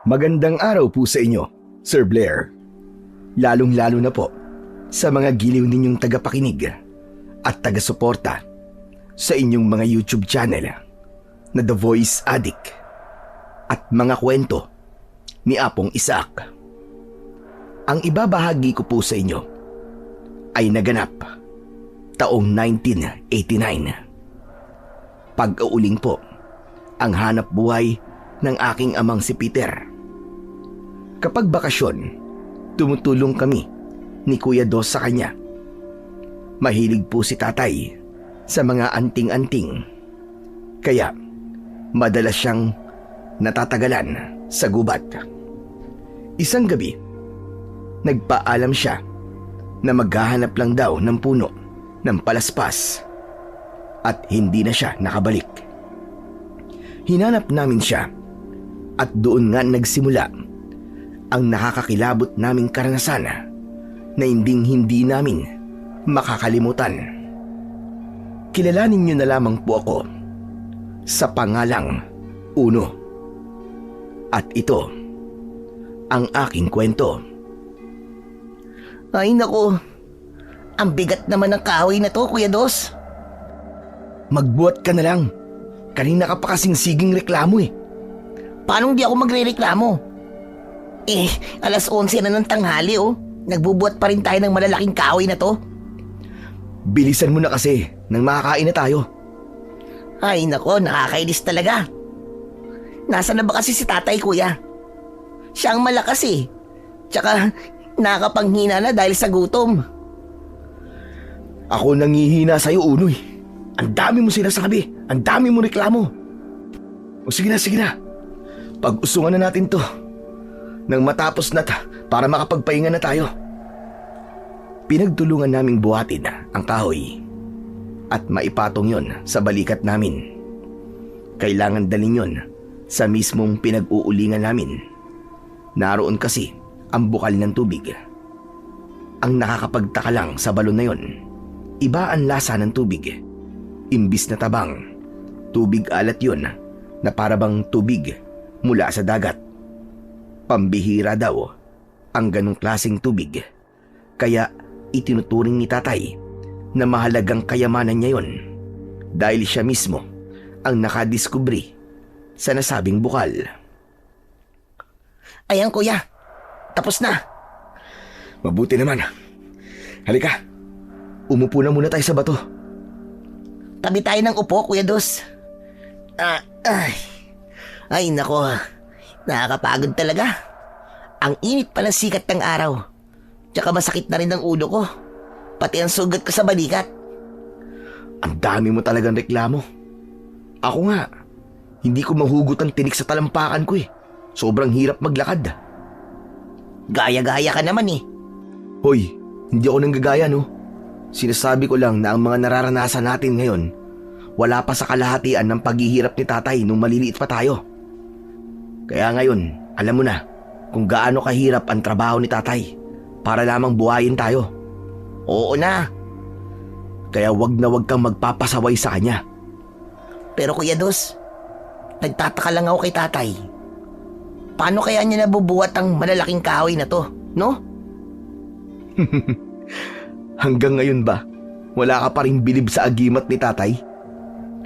Magandang araw po sa inyo, Sir Blair. Lalong-lalo na po sa mga giliw ninyong tagapakinig at taga-suporta sa inyong mga YouTube channel na The Voice Addict at mga kwento ni Apong Isaac. Ang ibabahagi ko po sa inyo ay naganap taong 1989. Pag-uuling po ang hanap buhay ng aking amang si Peter. Kapag bakasyon, tumutulong kami ni Kuya Dos sa kanya. Mahilig po si tatay sa mga anting-anting, kaya madalas siyang natatagalan sa gubat. Isang gabi, nagpaalam siya na maghahanap lang daw ng puno ng palaspas at hindi na siya nakabalik. Hinanap namin siya at doon nga nagsimula ang nakakakilabot naming karanasan na hindi namin makakalimutan. Kilalanin niyo na lamang po ako sa pangalang Uno. At ito ang aking kwento. Ay nako, ang bigat naman ng kahoy na to, Kuya Dos. Magbuhat ka na lang. Kanina ka pa kasing siging reklamo eh. Paano hindi ako magre-reklamo? Alas 11 na ng tanghali oh. Nagbubuhat pa rin tayo ng malalaking kahoy na to. Bilisan mo na kasi nang makakain na tayo. Ay nako, nakakainis talaga. Nasaan na ba kasi si tatay, Kuya? Siya ang malakas eh. Tsaka nakapanghina na dahil sa gutom. Ako nangihina sa'yo, Uno eh. Ang dami mo sinasabi. Ang dami mo reklamo. O sige na. Pag-usungan na natin to. Nang matapos na para makapagpahinga na tayo. Pinagtulungan naming buhatin ang kahoy at maipatong yon sa balikat namin. Kailangan dalhin yon sa mismong pinag-uulingan namin. Naroon kasi ang bukal ng tubig. Ang nakakapagtaka lang sa balon na yon, iba ang lasa ng tubig. Imbis na tabang, tubig alat yon na parabang tubig mula sa dagat. Pambihira daw ang ganong klaseng tubig, kaya itinuturing ni tatay na mahalagang kayamanan niya yon dahil siya mismo ang nakadiskubre sa nasabing bukal. Ayan, Kuya, tapos na. Mabuti naman. Halika, umupo na muna tayo sa bato. Tabi tayo ng upo, Kuya Dos. Ay nako, nakakapagod talaga. Ang init pa ng sikat ng araw. Tsaka masakit na rin ang ulo ko. Pati ang sugat ko sa balikat. Ang dami mo talagang reklamo. Ako nga, hindi ko mahugot ang tinik sa talampakan ko eh. Sobrang hirap maglakad. Gaya-gaya ka naman eh. Hoy, hindi ako nanggagaya no. Sinasabi ko lang na ang mga nararanasan natin ngayon, wala pa sa kalahatian ng paghihirap ni tatay nung maliliit pa tayo. Kaya ngayon, alam mo na kung gaano kahirap ang trabaho ni tatay para lamang buhayin tayo. Oo na. Kaya wag na wag kang magpapasaway sa kanya. Pero Kuya Dos, nagtataka lang ako kay tatay. Paano kaya niya nabubuhat ang malalaking kahoy na to, no? Hanggang ngayon ba, wala ka pa rin bilib sa agimat ni tatay?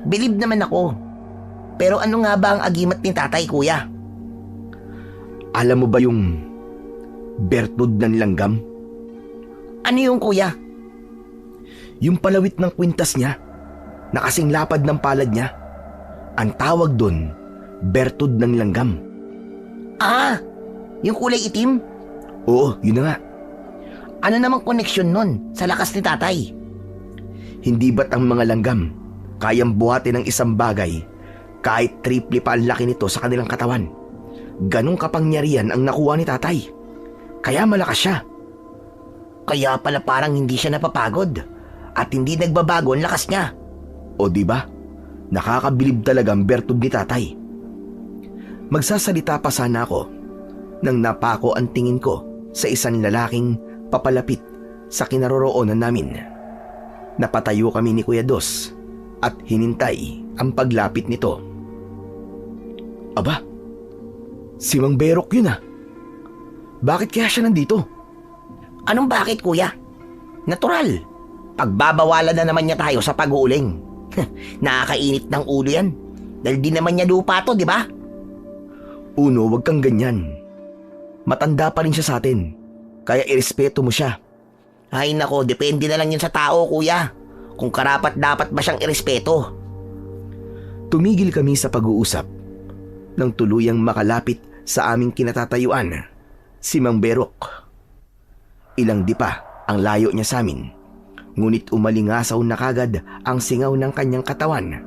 Bilib naman ako. Pero ano nga ba ang agimat ni tatay, Kuya? Alam mo ba yung bertud ng langgam? Ano yung, Kuya? Yung palawit ng kwintas niya, na kasing lapad ng palad niya. Ang tawag doon, bertud ng langgam. Ah, yung kulay itim? Oo, yun na nga. Ano namang koneksyon nun sa lakas ni tatay? Hindi ba't ang mga langgam kayang buhatin ng isang bagay kahit triple pa ang laki nito sa kanilang katawan? Ganong kapangyarihan ang nakuha ni tatay. Kaya malakas siya. Kaya pala parang hindi siya napapagod at hindi nagbabago ang lakas niya. O di ba? Nakakabilib talaga ang bertud ni tatay. Magsasalita pa sana ako nang napako ang tingin ko sa isang lalaking papalapit sa kinaroroonan namin. Napatayo kami ni Kuya Dos at hinintay ang paglapit nito. Aba, Si Mang Berok yun ah. Bakit kaya siya nandito? Anong bakit, kuya? Natural. Pagbabawalan na naman niya tayo sa pag-uuling. Nakakainit ng ulo yan. Dahil di naman niya lupa to, di ba? Uno, wag kang ganyan. Matanda pa rin siya sa atin. Kaya irespeto mo siya. Ay nako, depende na lang yun sa tao, kuya. Kung karapat dapat ba siyang irespeto. Tumigil kami sa pag-uusap nang tuluyang makalapit sa aming kinatatayuan, si Mang Berok. Ilang di pa ang layo niya sa amin, ngunit umalingasaw na kagad ang singaw ng kanyang katawan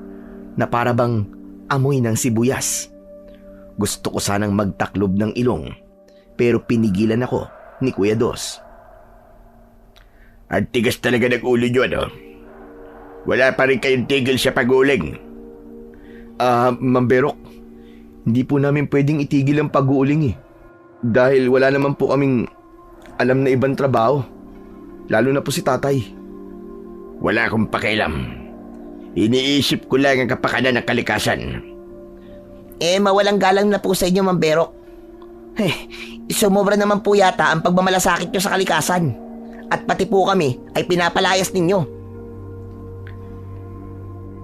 na para bang amoy ng sibuyas. Gusto ko sanang magtaklob ng ilong pero pinigilan ako ni Kuya Dos. Ang tigas talaga ng ulo nyo, ano? Wala pa rin kayong tigil sa pag-uuling. Mang Berok, hindi po namin pwedeng itigil ang pag-uuling eh. Dahil wala naman po kaming alam na ibang trabaho. Lalo na po si tatay. Wala akong pakialam. Iniisip ko lang ang kapakanan ng kalikasan. Mawalang galang na po sa inyo, Mang Berok. Sumobra naman po yata ang pagmamalasakit nyo sa kalikasan. At pati po kami ay pinapalayas ninyo.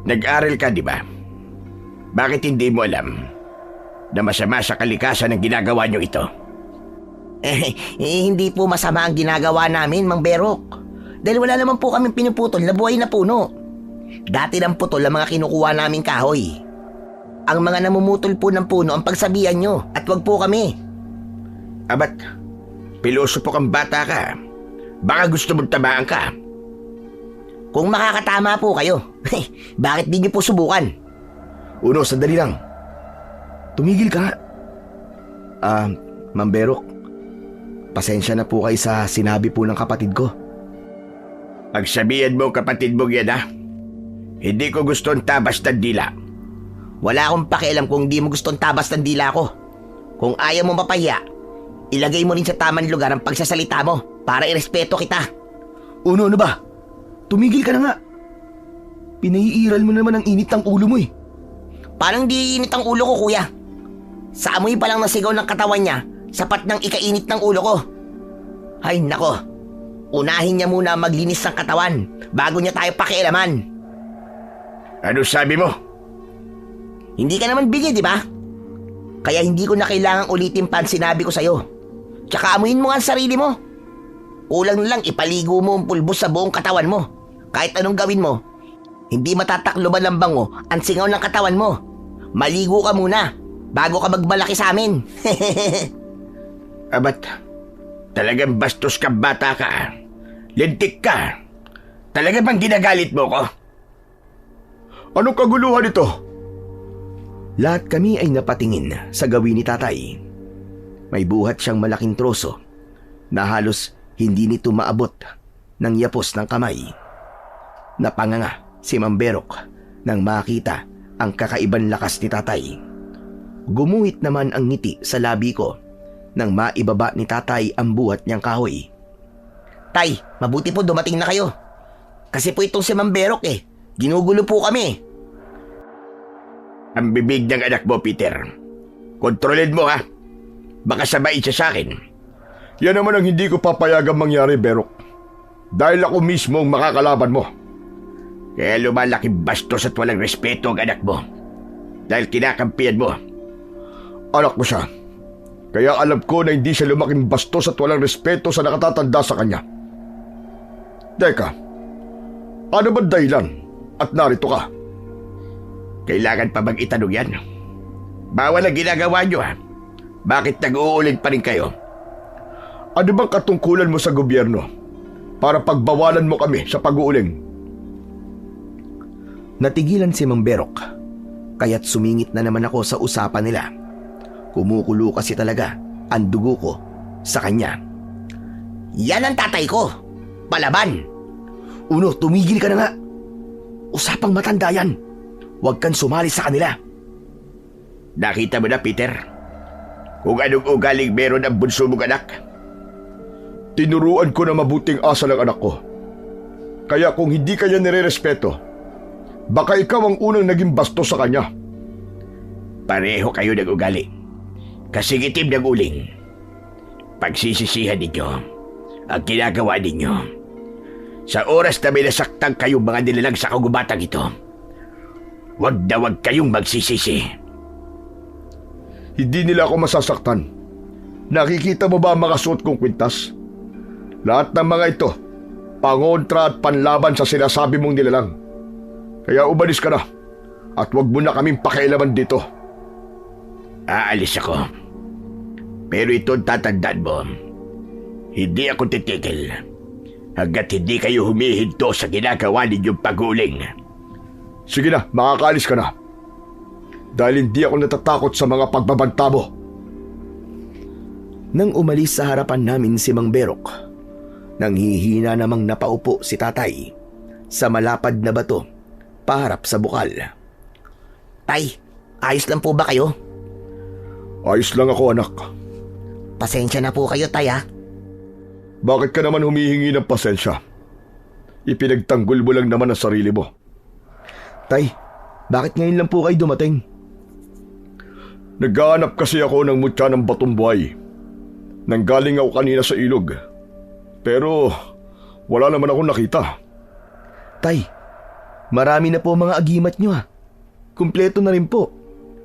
Nag-aral ka, di ba? Bakit hindi mo alam na masama sa kalikasan ang ginagawa nyo ito? Hindi po masama ang ginagawa namin, Mang Berok. Dahil wala naman po kaming pinuputol na buhay na puno. Dati lang putol ang mga kinukuha naming kahoy. Ang mga namumutol po ng puno ang pagsabihan nyo at wag po kami. Abat, pilosopo kang bata ka. Baka gusto mong tamaan ka. Kung makakatama po kayo, bakit di nyo po subukan? Uno, sandali lang. Tumigil ka nga. Mang Berok, pasensya na po kayo sa sinabi po ng kapatid ko. Pagsabihan mo kapatid mo yan, ha? Hindi ko gusto ang tabas ng dila. Wala akong pakialam kung di mo gusto ang tabas ng dila ko. Kung ayaw mo mapahiya, ilagay mo rin sa tamang lugar ang pagsasalita mo para irespeto kita. Uno, ano ba? Tumigil ka na nga. Pinaiiral mo naman ang init ng ulo mo eh. Parang di init ang ulo ko, kuya. Sa amoy pa lang ng sigaw ng katawan niya, sapat ng ikainit ng ulo ko. Ay nako, unahin niya muna maglinis ng katawan bago niya tayo pakialaman. Ano sabi mo? Hindi ka naman bigay, di ba? Kaya hindi ko na kailangang ulitin pa ang sinabi ko sa'yo. Tsaka amuyin mo nga ang sarili mo. Kulang na lang ipaligo mo ang pulbos sa buong katawan mo. Kahit anong gawin mo, hindi matatakloban ng bango ang singaw ng katawan mo. Maligo ka muna bago ka magmalaki sa amin. Abat, talagang bastos ka bata ka. Lintik ka. Talaga bang ginagalit mo ko? Anong kaguluhan ito? Lahat kami ay napatingin sa gawin ni tatay. May buhat siyang malaking troso na halos hindi nito maabot ng yapos ng kamay. Napanganga si Mang Berok nang makita ang kakaibang lakas ni tatay. Gumuhit naman ang ngiti sa labi ko nang maibaba ni tatay ang buhat niyang kahoy. Tay, mabuti po dumating na kayo. Kasi po itong si Mang Berok ginugulo po kami. Ang bibig ng anak mo, Peter. Kontrolin mo, ha? Baka sabay siya sa akin. Yan naman ang hindi ko papayagang mangyari, Berok. Dahil ako mismo ang makakalaban mo. Kaya lumalaki bastos at walang respeto ang anak mo. Dahil kinakampihan mo. Anak mo siya. Kaya alam ko na hindi siya lumaking bastos at walang respeto sa nakatatanda sa kanya. Teka, ano ba dahilan at narito ka? Kailangan pa bang itanong yan? Bawal ang ginagawa nyo, ha? Bakit nag-uuling pa rin kayo? Ano bang katungkulan mo sa gobyerno para pagbawalan mo kami sa pag-uuling? Natigilan si Mang Berok, kaya't sumingit na naman ako sa usapan nila. Kumukulo kasi talaga ang dugo ko sa kanya. Yan ang tatay ko. Palaban. Uno, tumigil ka na nga. Usapang matanda yan. Huwag kang sumali sa kanila. Nakita mo na, Peter? Kung anong ugaling meron ang bunso mong anak? Tinuruan ko na mabuting asa ng anak ko. Kaya kung hindi kanya nire-respeto, baka ikaw ang unang naging bastos sa kanya. Pareho kayo ng ugali. Kasigitib ng uling. Pagsisisihan ninyo ang ginagawa ninyo. Sa oras na may nasaktan kayong mga nilalang sa kagubatang ito, wag na wag kayong magsisisi. Hindi nila ako masasaktan. Nakikita mo ba ang mga suot kong kwintas? Lahat ng mga ito, pangontra at panlaban sa sinasabi mong nilalang. Kaya umalis ka na at wag mo na kaming pakialaman dito. Aalis ako. Pero ito tatandaan mo. Hindi ako titigil hanggat hindi kayo humihinto sa ginagawa ninyong pag-uuling. Sige na, makakaalis ka na. Dahil hindi ako natatakot sa mga pagbabanta mo. Nang umalis sa harapan namin si Mang Berok, nanghihina namang napaupo si tatay sa malapad na bato paharap sa bukal. Tay, ayos lang po ba kayo? Ayos lang ako, anak. Pasensya na po kayo, tay, ha? Bakit ka naman humihingi ng pasensya? Ipinagtanggol mo lang naman ang sarili mo. Tay, bakit ngayon lang po kayo dumating? Naghahanap kasi ako ng mutya ng batong buhay. Nanggaling ako kanina sa ilog. Pero wala naman akong nakita. Tay, marami na po mga agimat nyo ha. Kumpleto na rin po.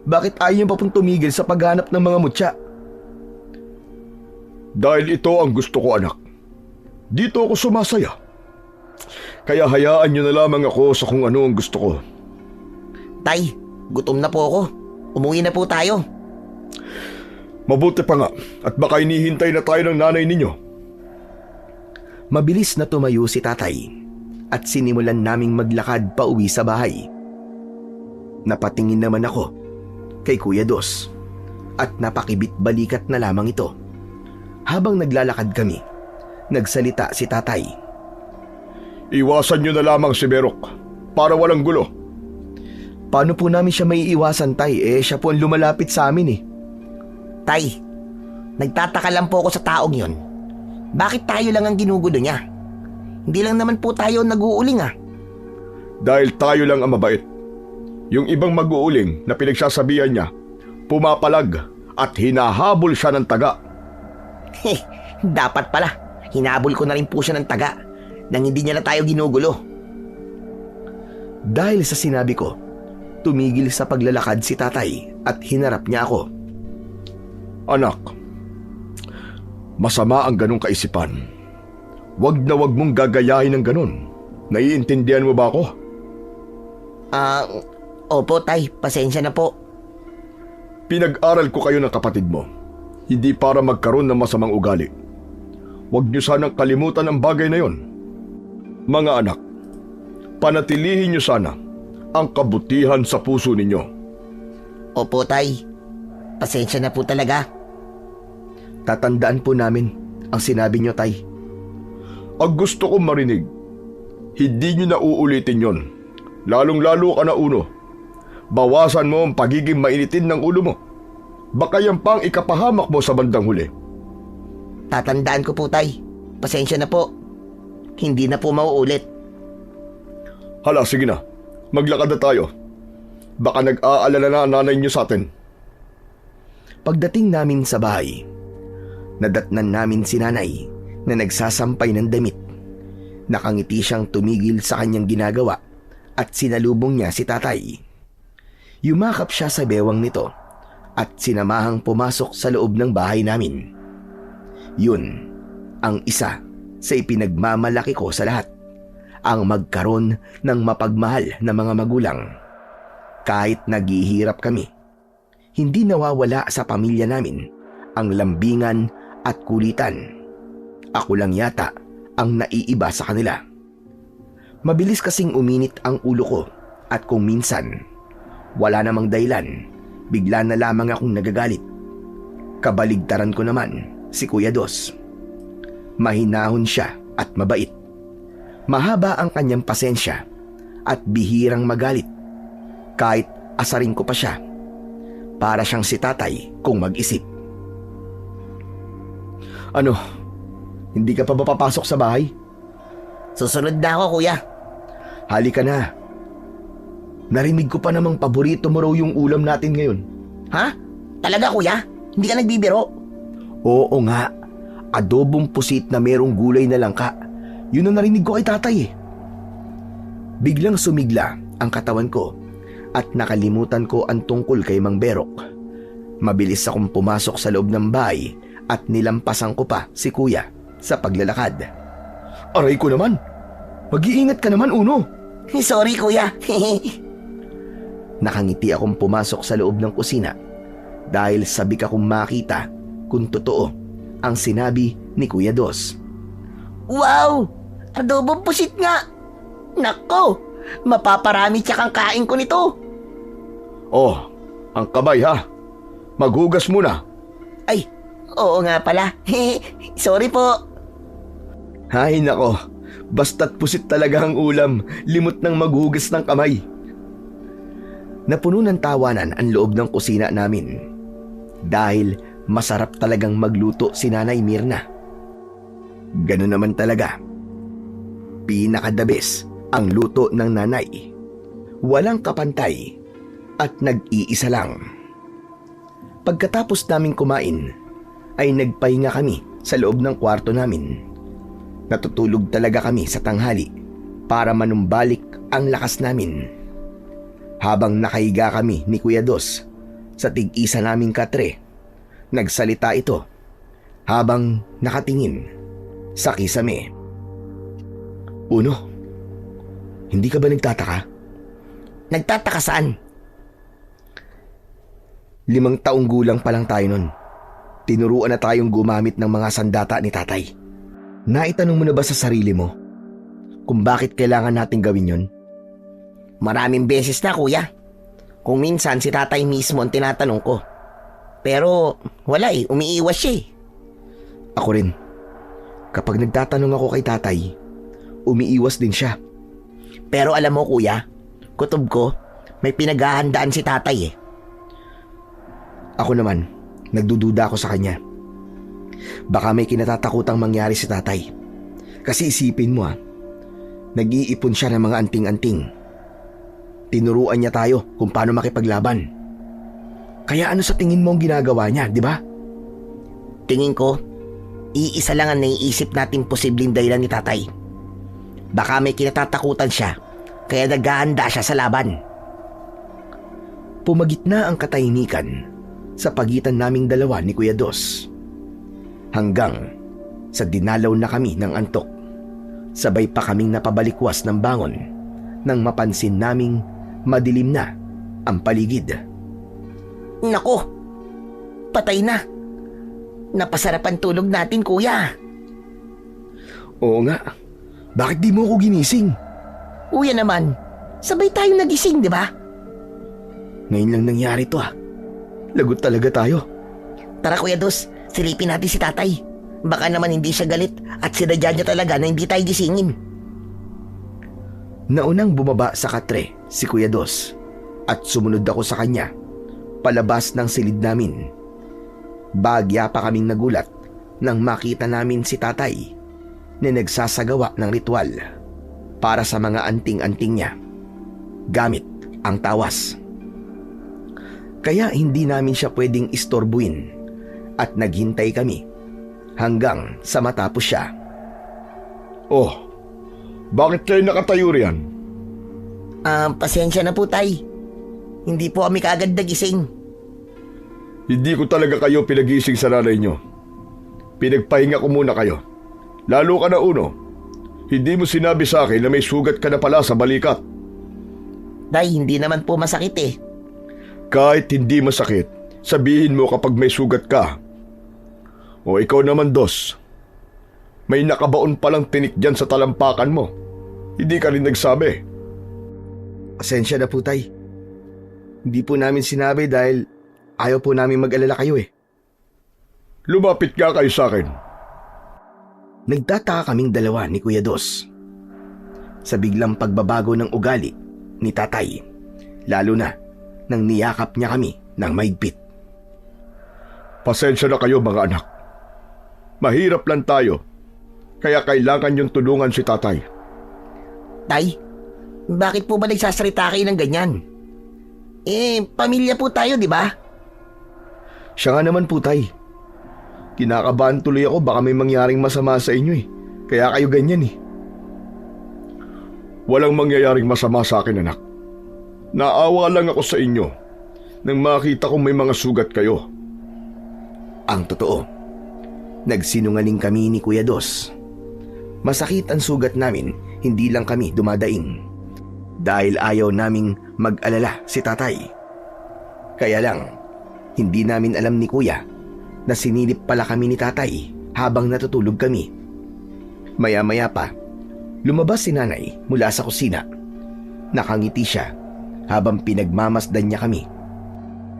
Bakit ayaw niyo pa pong tumigil sa paghanap ng mga mutya? Dahil ito ang gusto ko, anak. Dito ako sumasaya. Kaya hayaan niyo na lamang ako sa kung ano ang gusto ko. Tay, gutom na po ako. Umuwi na po tayo. Mabuti pa nga at baka inihintay na tayo ng nanay ninyo. Mabilis na tumayo si tatay at sinimulan naming maglakad pa uwi sa bahay. Napatingin naman ako kay Kuya Dos at napakibit balikat na lamang ito. Habang naglalakad kami, nagsalita si tatay. Iwasan niyo na lamang si Berok para walang gulo. Paano po namin siya may iwasan, tay? Siya po ang lumalapit sa amin eh. Tay, nagtataka lang po ako sa taong yon. Bakit tayo lang ang ginugulo niya? Hindi lang naman po tayo nag-uuling, ah. Dahil tayo lang ang mabait. Yung ibang mag-uuling na pinagsasabihan niya, pumapalag at hinahabol siya ng taga. Dapat pala, hinabol ko na rin po siya ng taga nang hindi niya na tayo ginugulo. Dahil sa sinabi ko, tumigil sa paglalakad si tatay at hinarap niya ako. Anak, masama ang ganong kaisipan. Wag na wag mong gagayahin ng ganon. Naiintindihan mo ba ako? Opo tay, pasensya na po. Pinag-aral ko kayo ng kapatid mo. Hindi para magkaroon ng masamang ugali. Huwag niyo sanang kalimutan ang bagay na yon. Mga anak, panatilihin niyo sana ang kabutihan sa puso ninyo. Opo tay, pasensya na po talaga. Tatandaan po namin ang sinabi niyo, tay. Ang gusto kong marinig, hindi niyo na uulitin yon. Lalong-lalo ka na uno. Bawasan mo ang pagiging mainitin ng ulo mo. Baka yan pa ang ikapahamak mo sa bandang huli. Tatandaan ko po tay, pasensya na po. Hindi na po mauulit. Hala, sige na. Maglakad na tayo. Baka nag-aalala na ang nanay niyo sa atin. Pagdating namin sa bahay, nadatnan namin si nanay na nagsasampay ng damit. Nakangiti siyang tumigil sa kanyang ginagawa at sinalubong niya si tatay. Yumakap siya sa bewang nito at sinamahang pumasok sa loob ng bahay namin. Yun ang isa sa ipinagmamalaki ko sa lahat, ang magkaroon ng mapagmahal na mga magulang. Kahit naghihirap kami, hindi nawawala sa pamilya namin ang lambingan at kulitan. Ako lang yata ang naiiba sa kanila. Mabilis kasing uminit ang ulo ko at kung minsan, wala namang dahilan, bigla na lamang akong nagagalit. Kabaligtaran ko naman si Kuya Dos. Mahinahon siya at mabait. Mahaba ang kanyang pasensya at bihirang magalit. Kahit asarin ko pa siya, para siyang si tatay kung mag-isip. Ano, hindi ka pa ba papasok sa bahay? Susunod na ako kuya. Halika na. Narinig ko pa namang paborito mo raw yung ulam natin ngayon. Ha? Talaga kuya? Hindi ka nagbibiro. Oo nga, adobong pusit na merong gulay na langka. Yun ang narinig ko kay tatay eh. Biglang sumigla ang katawan ko at nakalimutan ko ang tungkol kay Mang Berok. Mabilis akong pumasok sa loob ng bahay at nilampasan ko pa si kuya sa paglalakad. Aray ko naman! Mag-iingat ka naman, Uno! Sorry kuya. Nakangiti akong pumasok sa loob ng kusina dahil sabik akong makita kung totoo ang sinabi ni Kuya Dos. Wow! Adobong pusit nga! Nako! Mapaparami tsakang kain ko nito. Oh, ang kamay ha. Maghugas muna. Ay, oo nga pala. Sorry po. Hay nako, basta't pusit talaga ang ulam, limot ng maghugas ng kamay. Napuno ng tawanan ang loob ng kusina namin dahil masarap talagang magluto si Nanay Mirna. Ganun naman talaga. Pinaka-the best ang luto ng nanay. Walang kapantay at nag-iisa lang. Pagkatapos naming kumain, ay nagpahinga kami sa loob ng kwarto namin. Natutulog talaga kami sa tanghali para manumbalik ang lakas namin. Habang nakahiga kami ni Kuya Dos sa tig-isa naming katre, nagsalita ito habang nakatingin sa kisame. Uno, hindi ka ba nagtataka? Nagtataka saan? 5 taong gulang pa lang tayo nun. Tinuruan na tayong gumamit ng mga sandata ni tatay. Naitanong mo na ba sa sarili mo kung bakit kailangan nating gawin yon? Maraming beses na kuya. Kung minsan si tatay mismo ang tinatanong ko. Pero wala umiiwas siya eh. Ako rin. Kapag nagtatanong ako kay tatay, umiiwas din siya. Pero alam mo kuya, kutob ko, may pinaghahandaan si tatay eh. Ako naman, nagdududa ako sa kanya. Baka may kinatatakutang mangyari si tatay. Kasi isipin mo nag-iipon siya ng mga anting-anting. Tinuruan niya tayo kung paano makipaglaban. Kaya ano sa tingin mo ang ginagawa niya, di ba? Tingin ko, iisa lang ang naiisip nating posibleng dahilan ni tatay. Baka may kinatatakutan siya, kaya naghahanda siya sa laban. Pumagitna ang katahimikan sa pagitan naming dalawa ni Kuya Dos. Hanggang sa dinalaw na kami ng antok. Sabay pa kaming napabalikwas ng bangon nang mapansin naming madilim na ang paligid. Nako, patay na. Napasarap ang tulog natin kuya. Oo nga, bakit di mo ako ginising? Kuya naman, sabay tayong nagising di ba? Ngayon lang nangyari to Lagot talaga tayo. Tara kuya Dos, silipin natin si tatay. Baka naman hindi siya galit at sinadya niya talaga na hindi tayo gisingin. Naunang bumaba sa katre si Kuya Dos at sumunod ako sa kanya palabas ng silid namin. Bagya pa kaming nagulat nang makita namin si tatay na nagsasagawa ng ritual para sa mga anting-anting niya gamit ang tawas. Kaya hindi namin siya pwedeng istorbuin at naghintay kami hanggang sa matapos siya. Oh, bakit kayo nakatayo riyan? Pasensya na po tay. Hindi po kami kaagad nagising. Hindi ko talaga kayo pinagising sa nanay nyo. Pinagpahinga ko muna kayo. Lalo ka na Uno. Hindi mo sinabi sa akin na may sugat ka na pala sa balikat. Tay, hindi naman po masakit eh. Kahit hindi masakit, sabihin mo kapag may sugat ka. O ikaw naman Dos, may nakabaon palang tinik dyan sa talampakan mo. Hindi ka rin nagsabi. Pasensya na po tay. Hindi po namin sinabi dahil ayaw po namin mag-alala kayo eh. Lumapit nga kayo sa akin. Nagtataka kaming dalawa ni Kuya Dos sa biglang pagbabago ng ugali ni tatay, lalo na nang niyakap niya kami ng mahigpit. Pasensya na kayo mga anak. Mahirap lang tayo, kaya kailangan yung tulungan si tatay. Tay, bakit po ba nagsasalita kayo ng ganyan? Pamilya po tayo, di ba? Siya nga naman po, Tay. Kinakabahan tuloy ako, baka may mangyaring masama sa inyo eh. Kaya kayo ganyan eh. Walang mangyayaring masama sa akin, anak. Naawa lang ako sa inyo nang makita kong may mga sugat kayo. Ang totoo, nagsinungaling kami ni Kuya Dos. Masakit ang sugat namin, hindi lang kami dumadaing. Dahil ayaw naming mag-alala si tatay. Kaya lang, hindi namin alam ni Kuya na sinilip pala kami ni tatay habang natutulog kami. Maya-maya pa, lumabas si nanay mula sa kusina. Nakangiti siya habang pinagmamasdan niya kami.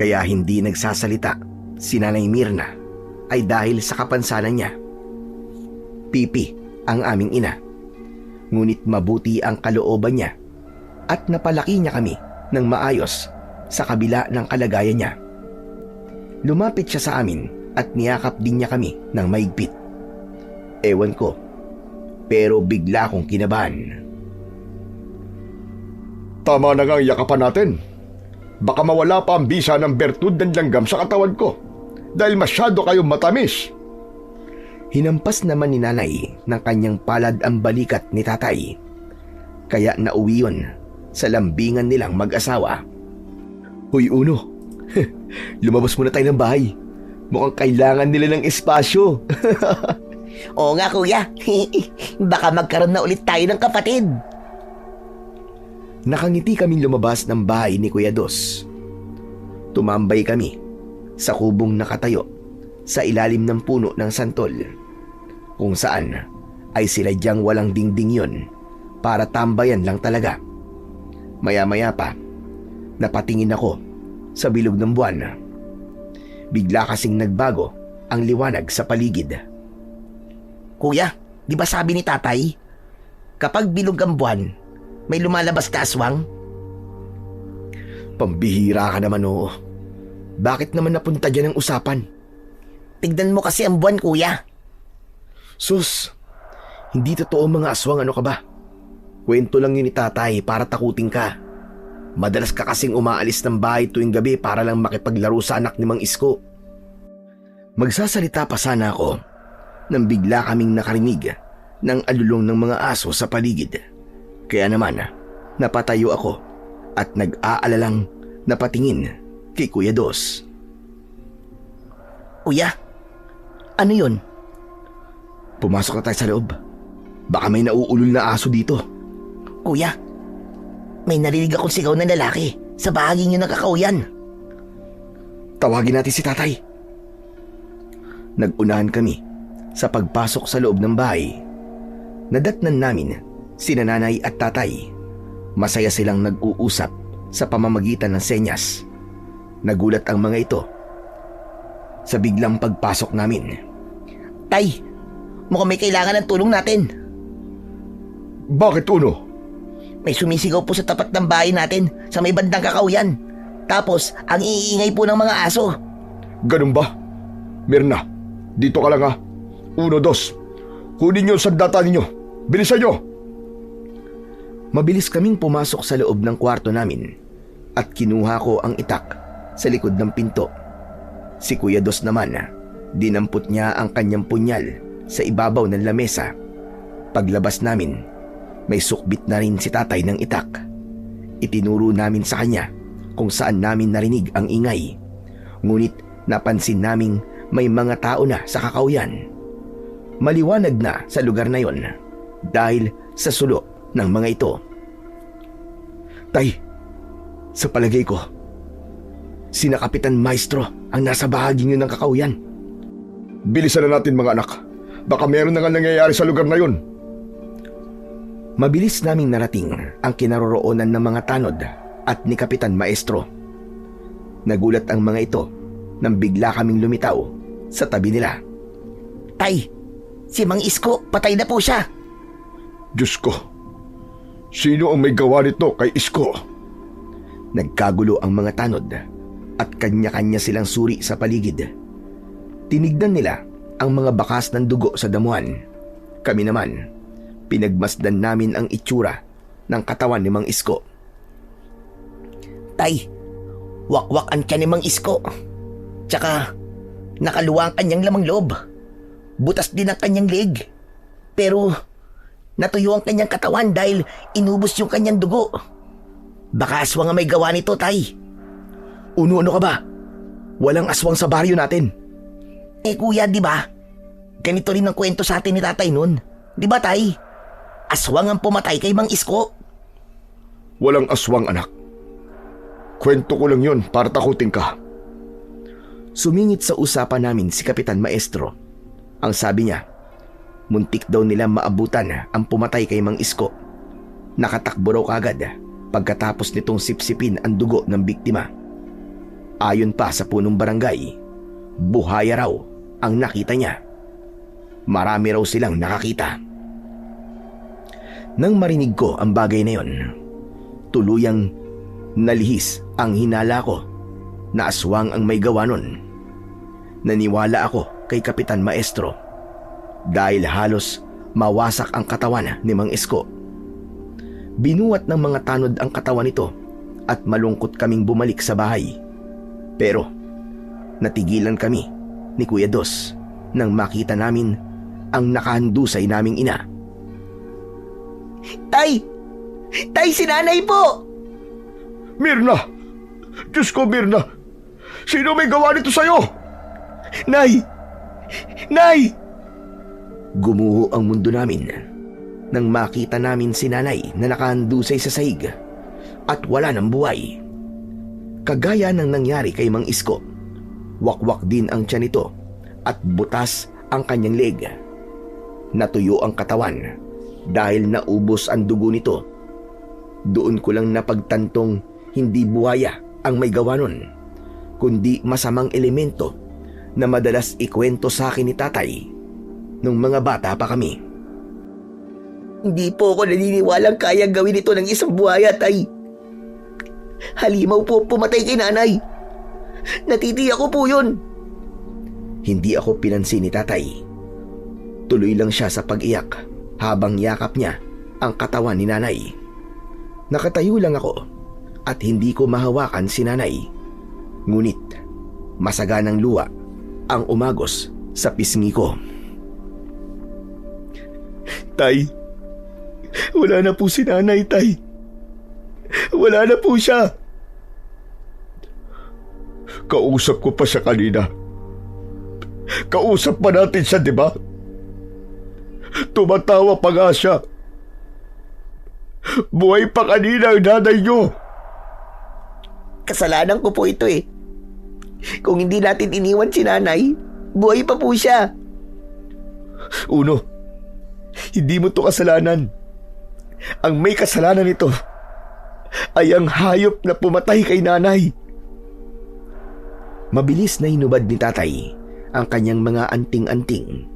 Kaya hindi nagsasalita si Nanay Mirna ay dahil sa kapansanan niya. Pipi ang aming ina. Ngunit mabuti ang kalooban niya at napalaki niya kami ng maayos sa kabila ng kalagayan niya. Lumapit siya sa amin at niyakap din niya kami ng maigpit. Ewan ko, pero bigla kong kinabahan. Tama na nga ang yakapan natin. Baka mawala pa ang bisa ng bertud ng langgam sa katawan ko dahil masyado kayong matamis. Hinampas naman ni nanay ng kanyang palad ang balikat ni tatay. Kaya nauwi yun sa lambingan nilang mag-asawa. Hoy Uno, lumabas muna tayo ng bahay. Mukhang kailangan nila ng espasyo. Oo nga kuya, baka magkaroon na ulit tayo ng kapatid. Nakangiti kaming lumabas ng bahay ni Kuya Dos. Tumambay kami sa kubong nakatayo sa ilalim ng puno ng santol, kung saan ay sinadyang walang dingding yon para tambayan lang talaga. Maya-maya pa, napatingin ako sa bilog ng buwan. Bigla kasing nagbago ang liwanag sa paligid. Kuya, di ba sabi ni tatay, kapag bilog ang buwan, may lumalabas na aswang? Pambihira ka naman, oo. Bakit naman napunta dyan ang usapan? Tignan mo kasi ang buwan, kuya. Sus, hindi totoo mga aswang, ano ka ba? Kwento lang yun ni tatay para takutin ka. Madalas ka kasing umaalis ng bahay tuwing gabi para lang makipaglaro sa anak ni Mang Isko. Magsasalita pa sana ako nang bigla kaming nakarinig ng alulong ng mga aso sa paligid. Kaya naman, napatayo ako at nag-aalalang napatingin kay Kuya Dos. Kuya, ano yun? Pumasok na tayo sa loob. Baka may nauulol na aso dito. Kuya, may narinig akong sigaw ng lalaki sa bahagi niyo ng kakauyan. Tawagin natin si tatay. Nag-unahan kami sa pagpasok sa loob ng bahay. Nadatnan namin sina nanay at tatay. Masaya silang nag-uusap sa pamamagitan ng senyas. Nagulat ang mga ito sa biglang pagpasok namin. Tay, mukhang may kailangan ng tulong natin. Bakit, Uno? May sumisigaw po sa tapat ng bahay natin sa may bandang kakauyan. Tapos, ang iingay po ng mga aso. Ganun ba? Mirna, dito ka lang ha. 1, 2. Kunin niyo ang sandata ninyo. Bilisan niyo! Mabilis kaming pumasok sa loob ng kwarto namin at kinuha ko ang itak sa likod ng pinto. Si Kuya Dos naman, dinampot niya ang kanyang punyal sa ibabaw ng lamesa. Paglabas namin, may sukbit na rin si tatay ng itak. Itinuro namin sa kanya kung saan namin narinig ang ingay. Ngunit napansin naming may mga tao na sa kakauyan. Maliwanag na sa lugar na yon dahil sa sulo ng mga ito. Tay, sa palagay ko, sina Kapitan Maestro ang nasa bahagi ng kakauyan. Bilisan na natin mga anak. Baka meron na nga nangyayari sa lugar na yon. Mabilis naming narating ang kinaroroonan ng mga tanod at ni Kapitan Maestro. Nagulat ang mga ito nang bigla kaming lumitaw sa tabi nila. Tay, si Mang Isko, patay na po siya. Diyos ko, sino ang may gawa nito kay Isko? Nagkagulo ang mga tanod at kanya-kanya silang suri sa paligid. Tinignan nila ang mga bakas ng dugo sa damuhan. Kami naman, pinagmasdan namin ang itsura ng katawan ni Mang Isko. Tay, wakwak ang tiyan ni Mang Isko. Tsaka Nakaluwa ang kanyang lamang loob. Butas din ang kanyang leg. Pero natuyo ang kanyang katawan dahil inubos yung kanyang dugo. Baka aswang ang may gawa nito, Tay. Uno-ano ka ba? Walang aswang sa baryo natin. Eh kuya, di ba? Ganito rin ang kwento sa atin ni tatay nun. Di ba, Tay? Aswang ang pumatay kay Mang Isko. Walang aswang, anak. Kwento ko lang yun para takutin ka. Sumingit sa usapan namin si Kapitan Maestro. Ang sabi niya, muntik daw nila maabutan ang pumatay kay Mang Isko. Nakatakbo raw kagad pagkatapos nitong sipsipin ang dugo ng biktima. Ayon pa sa punong barangay, buhaya raw ang nakita niya. Marami raw silang nakakita. Nang marinig ko ang bagay na yon, tuluyang nalihis ang hinala ko na aswang ang may gawa nun. Naniwala ako kay Kapitan Maestro dahil halos mawasak ang katawan ni Mang Isko. Binuwat ng mga tanod ang katawan nito at malungkot kaming bumalik sa bahay. Pero natigilan kami ni Kuya Dos nang makita namin ang nakahandusay naming ina. Tay! Tay, si nanay po! Mirna! Diyos ko, Mirna! Sino may gawa nito sa'yo? Nay! Nay! Gumuho ang mundo namin nang makita namin si nanay na nakahandusay sa sahig at wala ng buhay. Kagaya ng nangyari kay Mang Isko, wakwak din ang tiyan nito at butas ang kanyang leg. Natuyo ang katawan dahil naubos ang dugo nito. Doon ko lang napagtantong hindi buhaya ang may gawa nun, kundi masamang elemento na madalas ikwento sa akin ni tatay nung mga bata pa kami. Hindi po ako naniniwalang kayang gawin ito ng isang buhaya, Tay. Halimaw po pumatay kay nanay. Natitiyak ko po yun. Hindi ako pinansin ni tatay. Tuloy lang siya sa pag-iyak habang yakap niya ang katawan ni nanay. Nakatayo lang ako at hindi ko mahawakan si nanay. Ngunit masaganang luha ang umagos sa pisngi ko. Tay, wala na po si nanay, Tay. Wala na po siya. Kausap ko pa siya kanina. Kausap pa natin siya, di ba? Tumatawa pa nga siya. Buhay pa kanina ang nanay niyo. Kasalanan ko po ito eh. Kung hindi natin iniwan si nanay, buhay pa po siya. Uno, hindi mo to kasalanan. Ang may kasalanan nito ay ang hayop na pumatay kay nanay. Mabilis na hinubad ni tatay ang kanyang mga anting-anting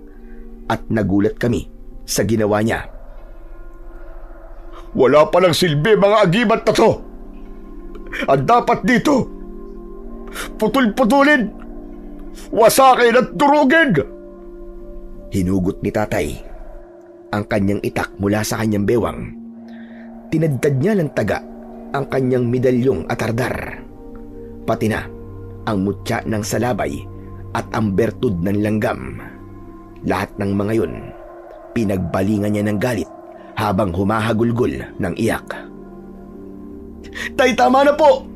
at nagulat kami sa ginawa niya. Wala palang silbi mga agimat na to. Ang dapat dito, putol-putulin, wasakin at durugin. Hinugot ni tatay ang kanyang itak mula sa kanyang bewang. Tinadtad niya ng taga ang kanyang medalyong atardar, pati na ang mutya ng salabay at ang bertud ng langgam. Lahat ng mga yun, pinagbalingan niya ng galit habang humahagulgol ng iyak. Tay, tama na po!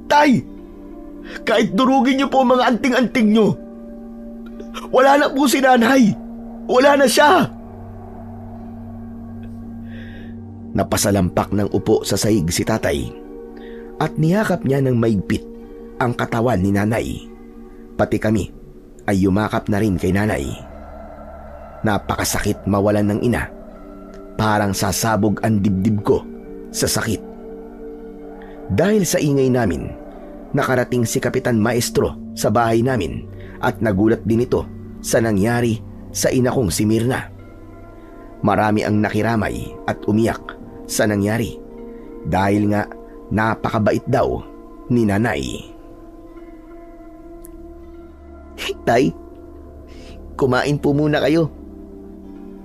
Tay! Kahit durugin niyo po mga anting-anting niyo, wala na po si nanay! Wala na siya! Napasalampak ng upo sa sahig si tatay at niyakap niya ng maigpit ang katawan ni nanay. Pati kami ay yumakap na rin kay nanay. Napakasakit mawalan ng ina. Parang sasabog ang dibdib ko sa sakit. Dahil sa ingay namin, nakarating si Kapitan Maestro sa bahay namin at nagulat din ito sa nangyari sa ina kong si Mirna. Marami ang nakiramay at umiyak sa nangyari dahil nga napakabait daw ni nanay. Tay, kumain po muna kayo.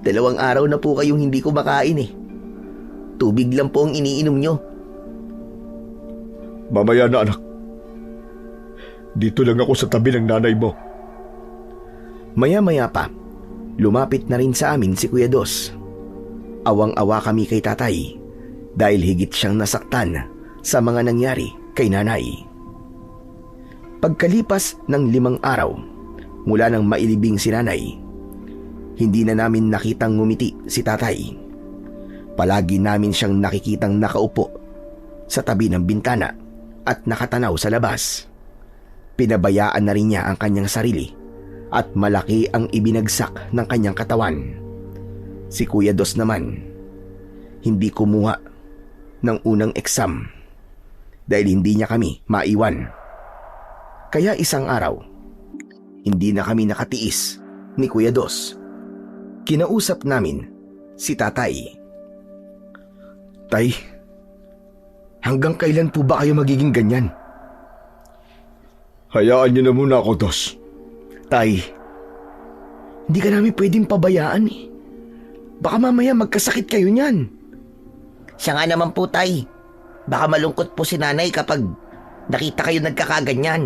2 araw na po kayong hindi kumakain eh. Tubig lang po ang iniinom nyo. Mamaya na, anak. Dito lang ako sa tabi ng nanay mo. Maya-maya pa, lumapit na rin sa amin si Kuya Dos. Awang-awa kami kay tatay dahil higit siyang nasaktan sa mga nangyari kay nanay. Pagkalipas ng 5 araw mula nang mailibing si nanay, hindi na namin nakitang ngumiti si tatay. Palagi namin siyang nakikitang nakaupo sa tabi ng bintana at nakatanaw sa labas. Pinabayaan na rin niya ang kanyang sarili at malaki ang ibinagsak ng kanyang katawan. Si Kuya Dos naman, hindi kumuha ng unang exam dahil hindi niya kami maiwan. Kaya isang araw, hindi na kami nakatiis ni Kuya Dos. Kinausap namin si tatay. Tay, hanggang kailan po ba kayo magiging ganyan? Hayaan niyo na muna ako, Dos. Tay, hindi ka namin pwedeng pabayaan eh. Baka mamaya magkasakit kayo niyan. Siya nga naman po, tay. Baka malungkot po si nanay kapag nakita kayo nagkakaganyan.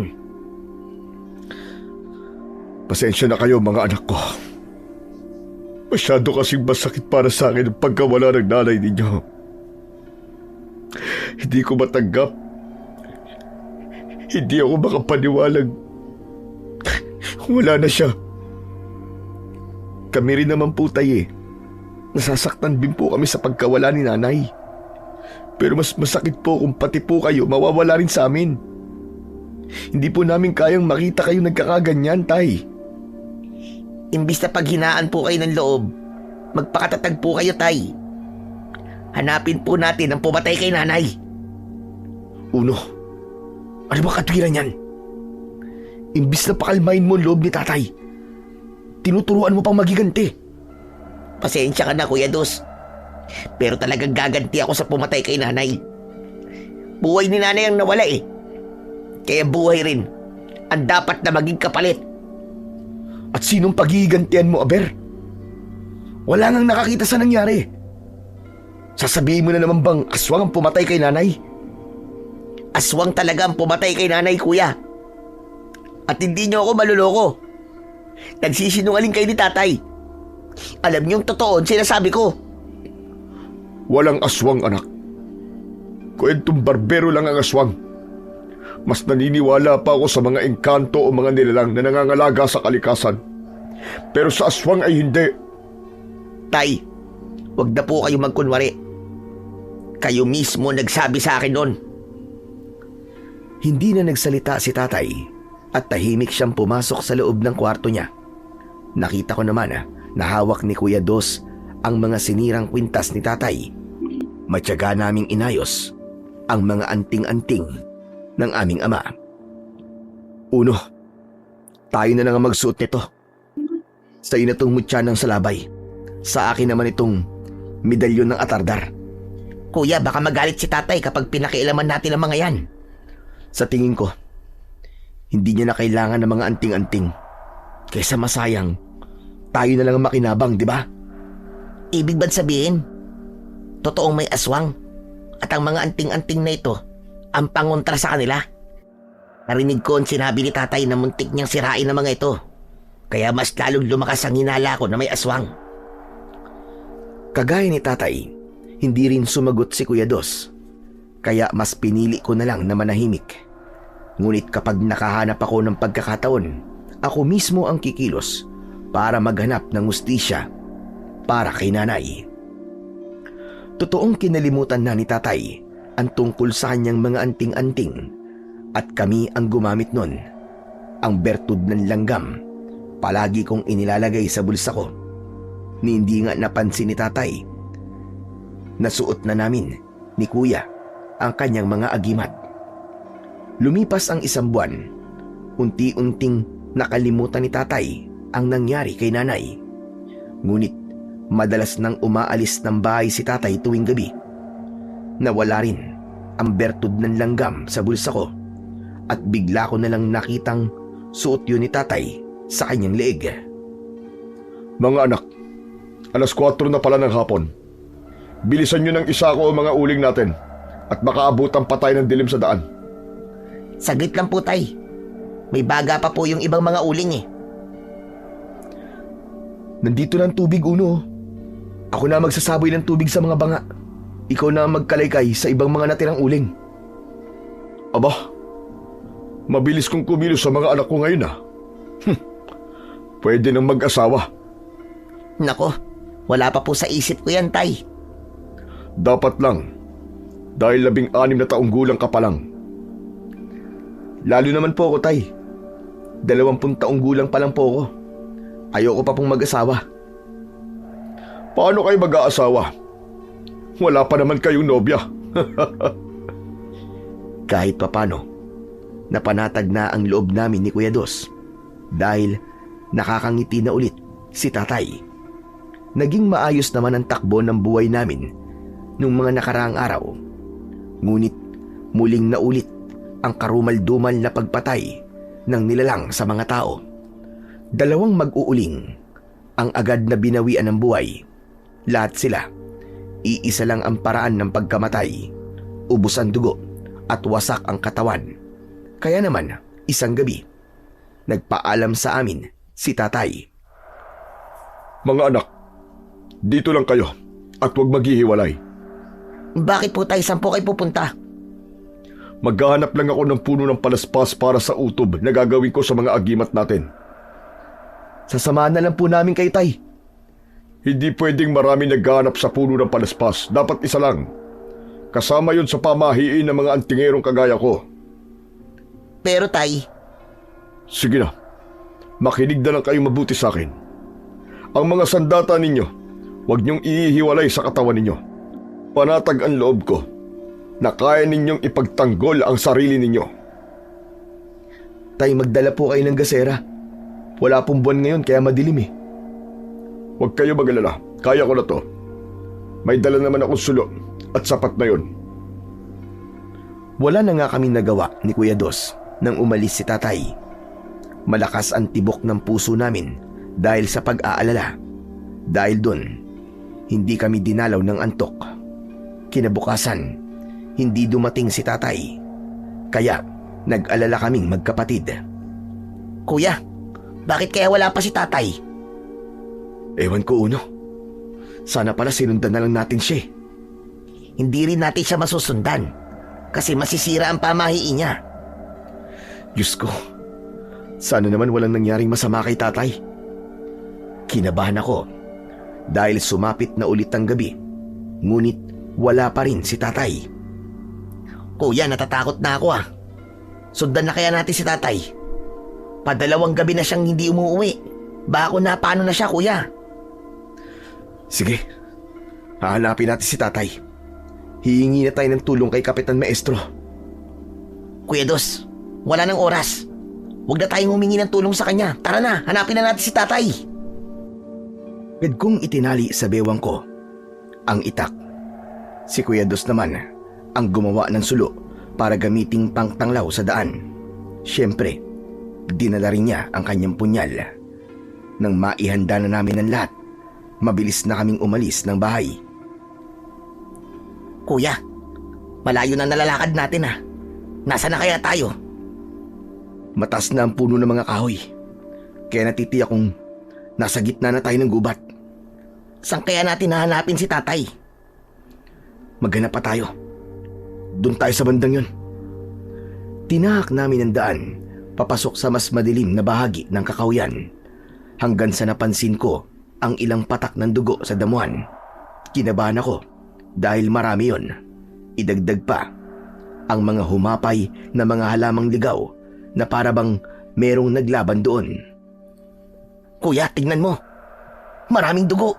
Pasensya na kayo mga anak ko. Masyado kasing masakit para sa akin ang pagkawala ng nanay ninyo. Hindi ko matanggap. Hindi ako makapaniwalag. Wala na siya. Kami rin naman po tay eh. Nasasaktan din po kami sa pagkawala ni nanay. Pero mas masakit po kung pati po kayo mawawala rin sa amin. Hindi po namin kayang makita kayo nagkakaganyan, tay. Imbis na paghinaan po kayo ng loob, magpakatatag po kayo, tay. Hanapin po natin ang pumatay kay nanay. Uno, ano ba katwiran yan? Imbis na pakalmain mo ang loob ni tatay, tinuturuan mo pang magiganti. Pasensya ka na, Kuya Dos. Pero talagang gaganti ako sa pumatay kay nanay. Buhay ni nanay ang nawala eh. Kaya buhay rin ang dapat na maging kapalit. At sinong paghihigantihan mo, Aber? Wala ngang nakakita sa nangyari. Sasabihin mo na naman bang aswang ang pumatay kay nanay? Aswang talaga ang pumatay kay nanay, kuya. At hindi niyo ako maluloko. Nagsisinungaling kayo ni tatay. Alam niyong totoo ang sinasabi ko. Walang aswang, anak. Kwentong barbero lang ang aswang. Mas naniniwala pa ako sa mga engkanto o mga nilalang na nangangalaga sa kalikasan. Pero sa aswang ay hindi. Tay, wag na po kayo magkunwari. Kayo mismo nagsabi sa akin noon. Hindi na nagsalita si tatay at tahimik siyang pumasok sa loob ng kwarto niya. Nakita ko naman na hawak ni Kuya Dos ang mga sinirang kwintas ni tatay. Matyaga naming inayos ang mga anting-anting ng aming ama. Uno, tayo na lang ang magsuot nito. Sa'yo na itong mutya ng salabay. Sa akin naman itong medalyon ng atardar. Kuya, baka magalit si tatay kapag pinakialaman natin ang mga yan. Sa tingin ko, hindi niya na kailangan ng mga anting-anting. Kaysa masayang, tayo na lang ang makinabang, di ba? Ibig ba't sabihin, totoong may aswang at ang mga anting-anting na ito ang pangontra sa kanila? Narinig ko ang sinabi ni tatay na muntik niyang sirain ang mga ito. Kaya mas lalong lumakas ang hinala ko na may aswang. Kagaya ni tatay, hindi rin sumagot si Kuya Dos. Kaya mas pinili ko na lang na manahimik. Ngunit kapag nakahanap ako ng pagkakataon, ako mismo ang kikilos para maghanap ng hustisya para kay nanay. Totoong kinalimutan na ni tatay ang tungkol sa kanyang mga anting-anting at kami ang gumamit nun. Ang bertud ng langgam, palagi kong inilalagay sa bulsa ko. Ni hindi nga napansin ni tatay. Nasuot na namin ni Kuya ang kanyang mga agimat. Lumipas ang 1 buwan, unti-unting nakalimutan ni tatay ang nangyari kay nanay. Ngunit madalas nang umaalis ng bahay si tatay tuwing gabi. Nawala rin ang bertud ng langgam sa bulsa ko at bigla ko nalang nakitang suot yun ni tatay sa kanyang leeg. Mga anak, 4:00 na pala ng hapon. Bilisan nyo ng isa ko ang mga uling natin at makaabutan pa tayo ng dilim sa daan. Saglit lang po, tay. May baga pa po yung ibang mga uling eh. Nandito na ang tubig, Uno. Ako na magsasaboy ng tubig sa mga banga. Ikaw na magkalaykay sa ibang mga natirang uling. Aba, mabilis kong kumilos sa mga anak ko ngayon ah. Pwede nang mag-asawa. Nako, wala pa po sa isip ko yan, Tay. Dapat lang. Dahil 16 na taong gulang ka pa lang. Lalo naman po ako, Tay. 20 taong gulang pa lang po ako. Ayoko pa pong mag-asawa. Paano kayo mag-aasawa? Wala pa naman kayong nobya. Kahit papano, napanatag na ang loob namin ni Kuya Dos dahil nakakangiti na ulit si Tatay. Naging maayos naman ang takbo ng buhay namin nung mga nakaraang araw. Ngunit muling naulit ang karumal-dumal na pagpatay ng nilalang sa mga tao. 2 mag-uuling ang agad na binawian ng buhay. Lahat sila, iisa lang ang paraan ng pagkamatay. Ubos ang dugo at wasak ang katawan. Kaya naman, isang gabi, nagpaalam sa amin si Tatay. Mga anak, dito lang kayo at huwag maghihiwalay. Bakit po, Tay? Saan po kayo pupunta? Maghahanap lang ako ng puno ng palaspas para sa utob na gagawin ko sa mga agimat natin. Sasamahan na lang po namin kay Tay. Hindi pwedeng marami naghahanap sa puno ng palaspas. Dapat isa lang. Kasama yun sa pamahiin ng mga antingerong kagaya ko. Pero, Tay, Sige na. Makinig na lang kayong mabuti sa akin. Ang mga sandata ninyo, huwag niyong ihiwalay sa katawan ninyo. Panatag ang loob ko na kaya ninyong ipagtanggol ang sarili ninyo. Tay, magdala po kayo ng gasera. Wala pong buwan ngayon kaya madilim eh. Huwag kayo mag-alala. Kaya ko na to. May dala naman akong sulo at sapat na yun. Wala na nga kaming nagawa ni Kuya Dos nang umalis si Tatay. Malakas ang tibok ng puso namin dahil sa pag-aalala. Dahil doon, hindi kami dinalaw ng antok. Kinabukasan, hindi dumating si Tatay. Kaya nag-alala kaming magkapatid. Kuya, bakit kaya wala pa si Tatay? Ewan ko, Uno. Sana pala sinundan na lang natin siya. Hindi rin natin siya masusundan kasi masisira ang pamahiin niya. Diyos ko, sana naman walang nangyaring masama kay Tatay. Kinabahan ako dahil sumapit na ulit ang gabi. Ngunit wala pa rin si Tatay. Kuya, natatakot na ako ah. Sundan na kaya natin si Tatay? Padalawang gabi na siyang hindi umuwi. Bako na paano na siya, Kuya? Sige, hahanapin natin si Tatay. Hihingi na tayo ng tulong kay Kapitan Maestro. Kuya Dos, wala nang oras. Huwag na tayong humingi ng tulong sa kanya. Tara na, hanapin na natin si Tatay. Agad kong itinali sa bewang ko ang itak. Si Kuya Dos naman ang gumawa ng sulo para gamiting pangtanglaw sa daan. Siyempre, dinala rin niya ang kanyang punyal. Nang maihanda na namin ang lahat, mabilis na kaming umalis ng bahay. Kuya, malayo na nalalakad natin ah. Nasaan na kaya tayo? Mataas na ang puno ng mga kahoy. Kaya natitiyak kong nasa gitna na tayo ng gubat. Saan kaya natin hahanapin si Tatay? Maghanap pa tayo. Doon tayo sa bandang yun. Tinahak namin ang daan papasok sa mas madilim na bahagi ng kakahuyan hanggang sa napansin ko ang ilang patak ng dugo sa damuhan. Kinabahan ako dahil marami yon. Idagdag pa ang mga humapay na mga halamang ligaw na para bang merong naglaban doon. Kuya, tingnan mo. Maraming dugo.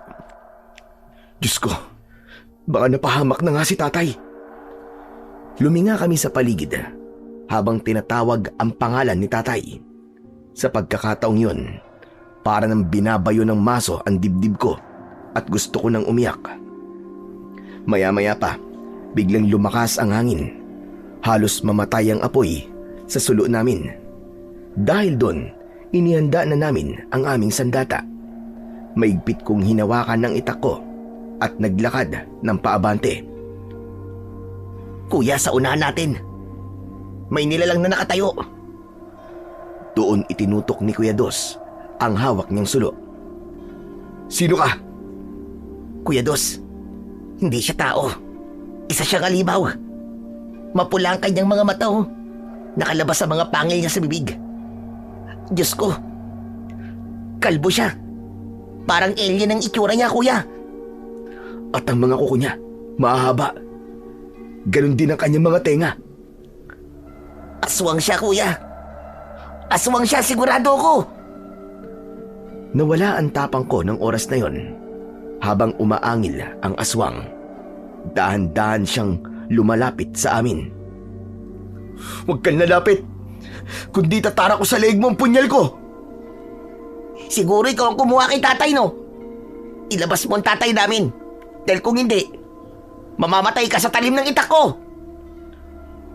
Diyos ko, baka napahamak na nga si Tatay. Luminga kami sa paligid habang tinatawag ang pangalan ni Tatay. Sa pagkakataong yun, para nang binabayo ng maso ang dibdib ko at gusto ko nang umiyak. Maya-maya pa, biglang lumakas ang hangin. Halos mamatay ang apoy sa sulo namin. Dahil doon, inihanda na namin ang aming sandata. Maigpit kong hinawakan ng itak ko at naglakad ng paabante. Kuya, sa unahan natin. May nilalang na nakatayo. Doon itinutok ni Kuya Dos ang hawak niyang sulo. Sino ka? Kuya Dos, hindi siya tao. Isa siyang alibaw. Mapula ang kanyang mga mata, oh. Nakalabas ang mga pangil niya sa bibig. Diyos ko, kalbo siya. Parang alien ang itsura niya, kuya. At ang mga kuko niya, mahahaba. Ganon din ang kanyang mga tenga. Aswang siya, kuya. Aswang siya, sigurado ko. Nawala ang tapang ko ng oras na yon habang umaangil ang aswang. Dahan-dahan siyang lumalapit sa amin. Huwag kang lalapit, kundi tatara ko sa leeg mo ang punyal ko. Siguro ikaw ang kumuha kay tatay, no? Ilabas mo ang tatay namin. Dahil kung hindi, mamamatay ka sa talim ng itak ko.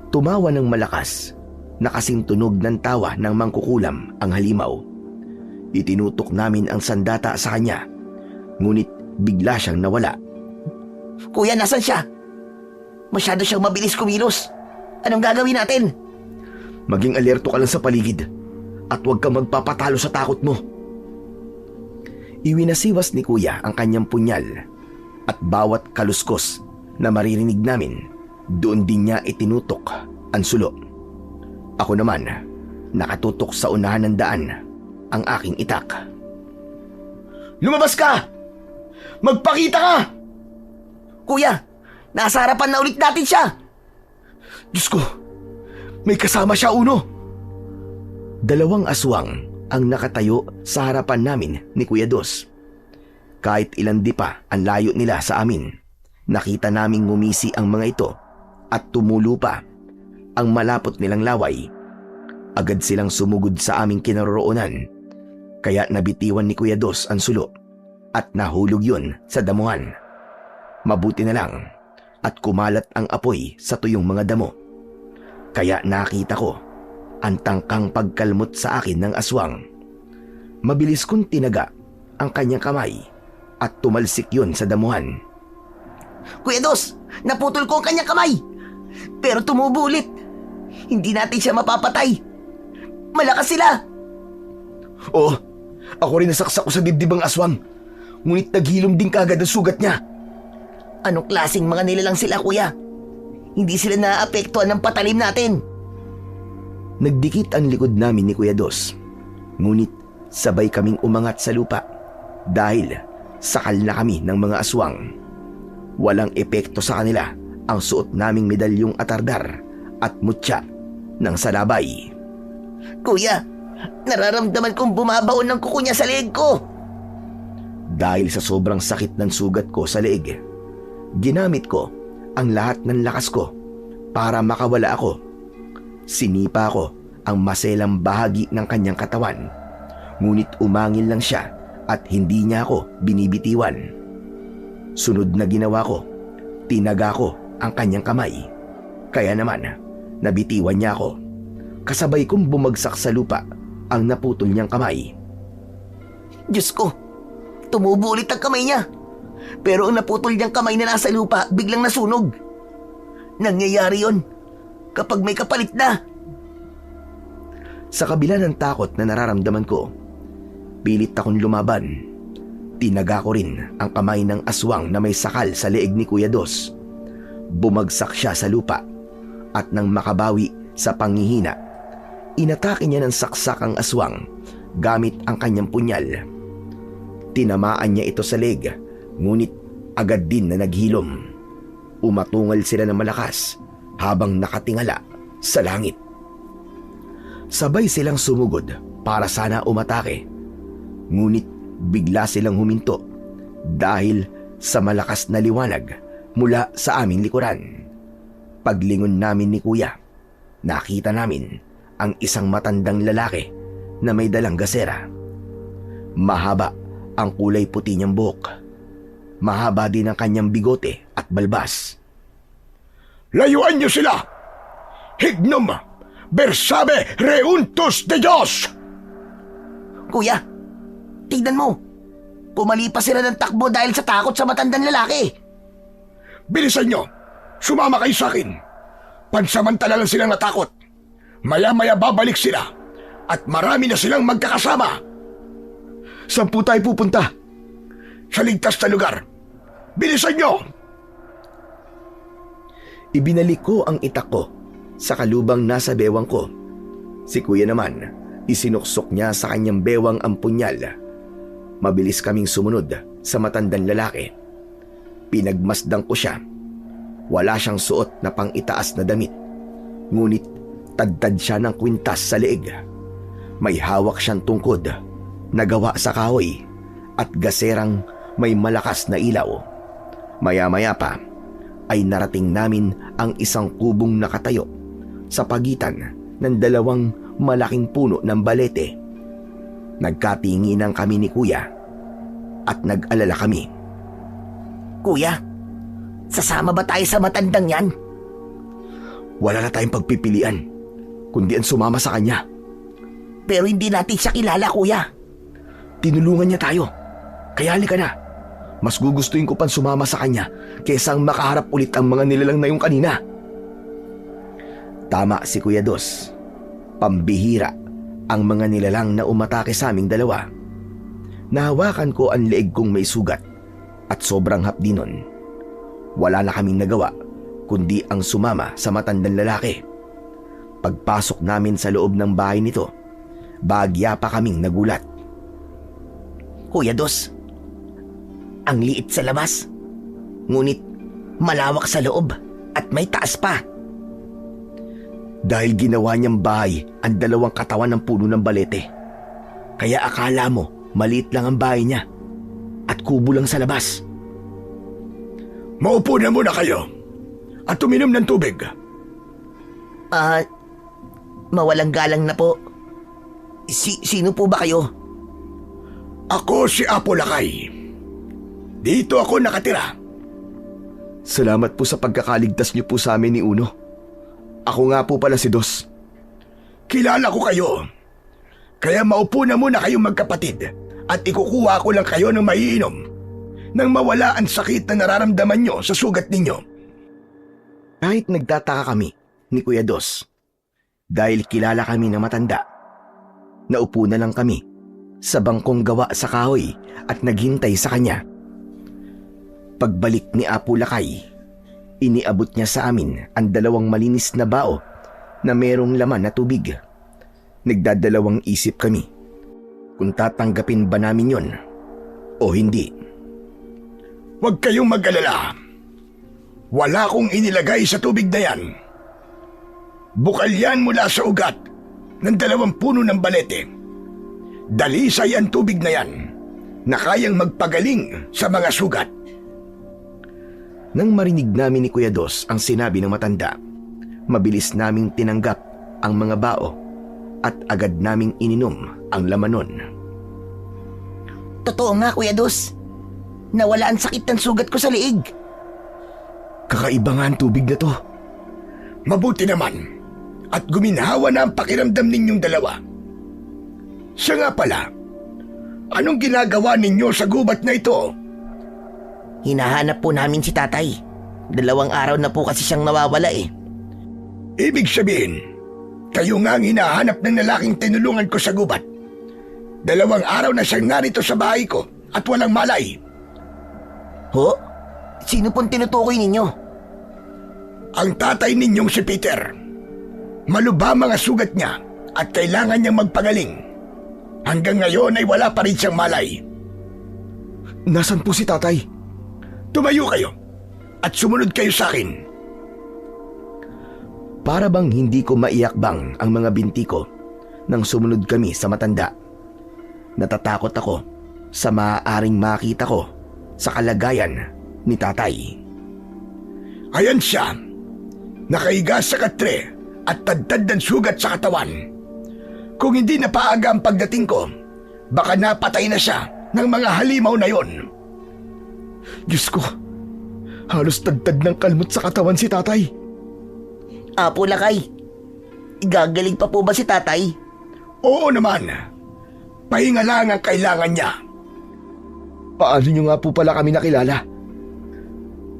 Tumawa ng malakas, nakasing tunog ng tawa ng mangkukulam ang halimaw. Itinutok namin ang sandata sa kanya, ngunit bigla siyang nawala. Kuya, nasan siya? Masyado siyang mabilis kumilos. Anong gagawin natin? Maging alerto ka lang sa paligid at huwag kang magpapatalo sa takot mo. Iwinasiwas ni Kuya ang kanyang punyal at bawat kaluskos na maririnig namin, doon din niya itinutok ang sulo. Ako naman, nakatutok sa unahan ng daan ang aking itak. Lumabas ka! Magpakita ka! Kuya, nasa harapan na ulit natin siya. Diyos ko, may kasama siya, Uno. Dalawang aswang ang nakatayo sa harapan namin ni Kuya Dos. Kahit ilan di pa ang layo nila sa amin, nakita naming ngumisi ang mga ito at tumulo pa ang malapot nilang laway. Agad silang sumugod sa aming kinaroroonan, kaya nabitiwan ni Kuya Dos ang sulo at nahulog yun sa damuhan. Mabuti na lang at kumalat ang apoy sa tuyong mga damo. Kaya nakita ko ang tangkang pagkalmot sa akin ng aswang. Mabilis kong tinaga ang kanyang kamay at tumalsik yun sa damuhan. Kuya Dos, naputol ko ang kanyang kamay. Pero tumubo ulit. Hindi natin siya mapapatay. Malakas sila. Oo, ako rin nasaksak ko sa dibdib ang aswang. Ngunit naghilom din kagad ang sugat niya. Anong klaseng mga nilalang sila, kuya? Hindi sila naaapektuhan ng patalim natin. Nagdikit ang likod namin ni Kuya Dos. Ngunit sabay kaming umangat sa lupa dahil sakal na kami ng mga aswang. Walang epekto sa kanila ang suot naming medalyong atardar at mutya ng salabay. Kuya, nararamdaman kong bumabaon ng kuko niya sa leeg ko. Dahil sa sobrang sakit ng sugat ko sa leeg, ginamit ko ang lahat ng lakas ko para makawala ako. Sinipa ko ang maselang bahagi ng kanyang katawan, ngunit umangil lang siya at hindi niya ako binibitiwan. Sunod na ginawa ko, tinaga ko ang kanyang kamay. Kaya naman, nabitiwan niya ako. Kasabay kong bumagsak sa lupa ang naputol niyang kamay. Diyos ko, tumubo ulit ang kamay niya. Pero ang naputol niyang kamay na nasa lupa biglang nasunog. Nangyayari yon kapag may kapalit na. Sa kabila ng takot na nararamdaman ko, pilit akong lumaban. Tinaga ko rin ang kamay ng aswang na may sakal sa leeg ni Kuya Dos. Bumagsak siya sa lupa at nang makabawi sa panghihina, inatake niya ng saksak ang aswang gamit ang kanyang punyal. Tinamaan niya ito sa leeg, ngunit agad din na naghilom. Umatungal sila ng malakas habang nakatingala sa langit. Sabay silang sumugod para sana umatake, ngunit bigla silang huminto dahil sa malakas na liwanag mula sa aming likuran. Paglingon namin ni Kuya, nakita namin ang isang matandang lalaki na may dalang gasera. Mahaba ang kulay puti niyang buhok. Mahaba din ang kanyang bigote at balbas. Layuan niyo sila! Hignum! Bersabe reuntos de Diyos! Kuya, tignan mo. Pumalipas sila ng takbo dahil sa takot sa matandang lalaki. Bilisan niyo! Sumama kayo sa akin! Pansamantala lang silang natakot. Maya-maya babalik sila at marami na silang magkakasama. Saan po tayo pupunta? sa ligtas na lugar. Bilisan nyo! Ibinalik ko ang itak ko sa kalubang nasa bewang ko. Si kuya naman, isinuksok niya sa kanyang bewang ang punyal. Mabilis kaming sumunod sa matandang lalaki. Pinagmasdan ko siya. Wala siyang suot na pang-itaas na damit. Ngunit tadtad siya ng kwintas sa leeg. May hawak siyang tungkod na gawa sa kahoy at gaserang may malakas na ilaw. Maya-maya pa ay narating namin ang isang kubong nakatayo sa pagitan ng dalawang malaking puno ng balete. Nagkatinginan kami ni kuya at nag-alala kami. Kuya, sasama ba tayo sa matandang yan? Wala na tayong pagpipilian kundi ang sumama sa kanya. Pero hindi natin siya kilala, kuya. Tinulungan niya tayo. Kaya halika na. Mas gugustuhin ko pang sumama sa kanya kaysa ang makaharap ulit ang mga nilalang na yung kanina. Tama si Kuya Dos. Pambihira ang mga nilalang na umatake sa aming dalawa. Nahawakan ko ang leeg kong may sugat at sobrang hapdi nun. Wala na kaming nagawa kundi ang sumama sa matandang lalaki. Pagpasok namin sa loob ng bahay nito, bagya pa kaming nagulat. Kuya Dos, ang liit sa labas, ngunit malawak sa loob at may taas pa. Dahil ginawa niyang bahay ang dalawang katawan ng puno ng balete. Kaya akala mo maliit lang ang bahay niya at kubo lang sa labas. Maupo na muna kayo at uminom ng tubig. Mawalang galang na po. Sino po ba kayo? Ako si Apo Lakay. Dito ako nakatira. Salamat po sa pagkakaligtas niyo po sa amin ni Uno. Ako nga po pala si Dos. Kilala ko kayo. Kaya maupo na muna kayong magkapatid at ikukuha ko lang kayo ng maiinom nang mawala ang sakit na nararamdaman nyo sa sugat ninyo. Kahit nagtataka kami ni Kuya Dos, dahil kilala kami ng matanda, naupo na lang kami sa bangkong gawa sa kahoy at naghintay sa kanya. Pagbalik ni Apo Lakay, iniabot niya sa amin ang dalawang malinis na bao na merong laman na tubig. Nagdadalawang isip kami kung tatanggapin ba namin yon o hindi. Huwag kayong mag-alala. Wala kong inilagay sa tubig na yan. Bukal yan mula sa ugat ng dalawang puno ng balete. Dalisay ang tubig na yan na kayang magpagaling sa mga sugat. Nang marinig namin ni Kuya Dos ang sinabi ng matanda, mabilis naming tinanggap ang mga bao at agad naming ininom ang laman nun. Totoo nga, Kuya Dos. Nawala ang sakit ng sugat ko sa liig. Kakaiba nga ang tubig na to. Mabuti naman at guminhawa na ang pakiramdam ninyong dalawa. Siya nga pala, anong ginagawa ninyo sa gubat na ito? Hinahanap po namin si tatay. 2 araw na po kasi siyang nawawala eh. Ibig sabihin, kayo nga ang hinahanap ng lalaking tinulungan ko sa gubat. 2 araw na siyang narito sa bahay ko at walang malay. Ho? Sino pong tinutukoy ninyo? Ang tatay ninyong si Peter. Malubha mga sugat niya at kailangan niyang magpagaling. Hanggang ngayon ay wala pa rin siyang malay. Nasaan po si tatay? Tumayo kayo at sumunod kayo sa akin. Para bang hindi ko maiakbang ang mga binti ko nang sumunod kami sa matanda. Natatakot ako sa maaaring makita ko sa kalagayan ni tatay. Ayan siya, nakahiga sa katre at tadtad ng sugat sa katawan. Kung hindi na paaga ang pagdating ko, baka napatay na siya ng mga halimaw na yon. Diyos ko, halos tadtad ng kalmot sa katawan si tatay. Apo Lakay, igagaling pa po ba si tatay? Oo naman, pahinga lang ang kailangan niya. Paano niyo nga po pala kami nakilala?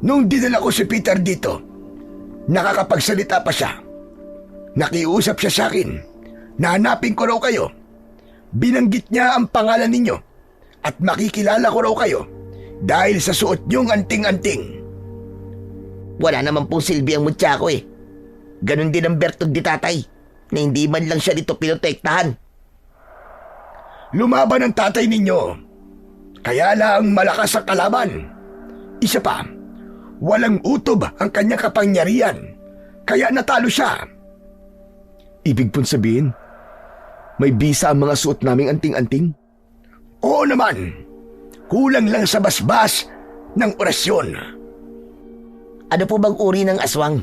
Nung dinala ko si Peter dito, nakakapagsalita pa siya. Nakiusap siya sa akin na hanapin ko raw kayo. Binanggit niya ang pangalan ninyo at makikilala ko raw kayo Dahil sa suot niyong anting-anting. Wala naman pong silbi ang mutya ko eh. Ganon din ang bertod ni tatay na hindi man lang siya dito pinotektahan. Lumaban ang tatay ninyo. Kaya lang malakas ang kalaban. Isa pa, walang utob ang kanyang kapangyarihan. Kaya natalo siya. Ibig pong sabihin, may bisa ang mga suot naming anting-anting? Oo naman. Kulang lang sa basbas ng orasyon. Ano po bang uri ng aswang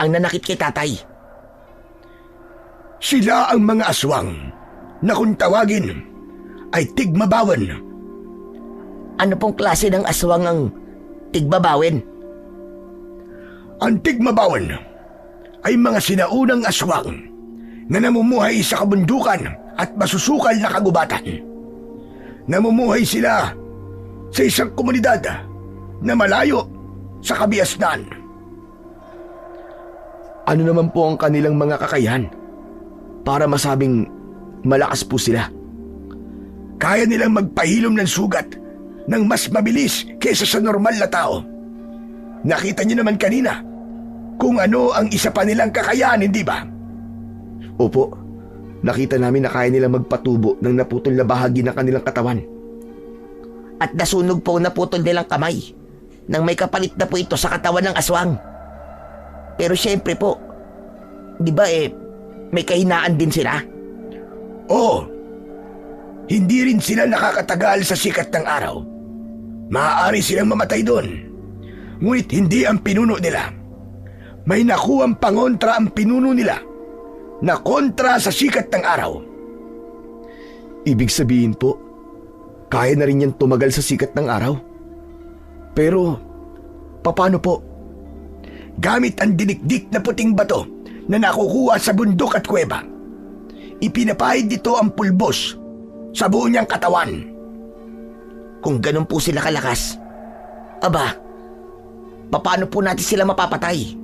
ang nanakit kay tatay? Sila ang mga aswang na kung tawagin ay tigmabawan. Ano pong klase ng aswang ang tigbabawin? Ang tigmabawan ay mga sinaunang aswang na namumuhay sa kabundukan at masusukal na kagubatan. Namumuhay sila sa isang komunidad na malayo sa kabiasnan. Ano naman po ang kanilang mga kakayahan para masabing malakas po sila? Kaya nilang magpahilom ng sugat ng mas mabilis kaysa sa normal na tao. Nakita niyo naman kanina kung ano ang isa pa nilang kakayahan, hindi ba? Opo, nakita namin na kaya nilang magpatubo ng naputol na bahagi ng kanilang katawan. At nasunog po naputol nilang kamay nang may kapalit na po ito sa katawan ng aswang. Pero syempre po, di ba may kahinaan din sila? Oo. Hindi rin sila nakakatagal sa sikat ng araw. Maaari silang mamatay doon. Ngunit hindi ang pinuno nila. May nakuhang pangontra ang pinuno nila na kontra sa sikat ng araw. Ibig sabihin po, kaya na rin yan tumagal sa sikat ng araw? Pero, paano po? Gamit ang dinikdik na puting bato na nakukuha sa bundok at kuweba. Ipinapahid dito ang pulbos sa buo niyang katawan. Kung ganun po sila kalakas, aba, paano po natin sila mapapatay?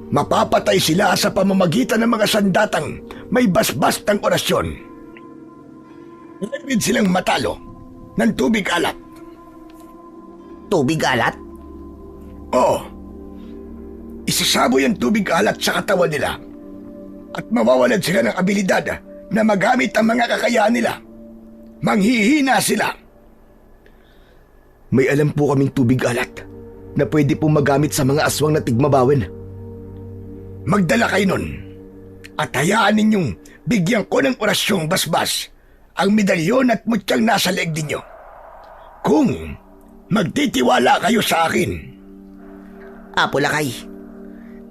Mapapatay sila sa pamamagitan ng mga sandatang may basbas ng orasyon. Pwede silang matalo ng tubig alat. Tubig alat? Oo. Isasaboy ang tubig alat sa katawan nila at mawawalan sila ng abilidad na magamit ang mga kakayahan nila. Manghihina sila. May alam po kaming tubig alat na pwede pong magamit sa mga aswang na tigmabawin. Magdala kayo nun at hayaan ninyong bigyan ko ng orasyong basbas ang medalyon at mutyang nasa leeg ninyo. Kung magtitiwala kayo sa akin. Apo Lakay,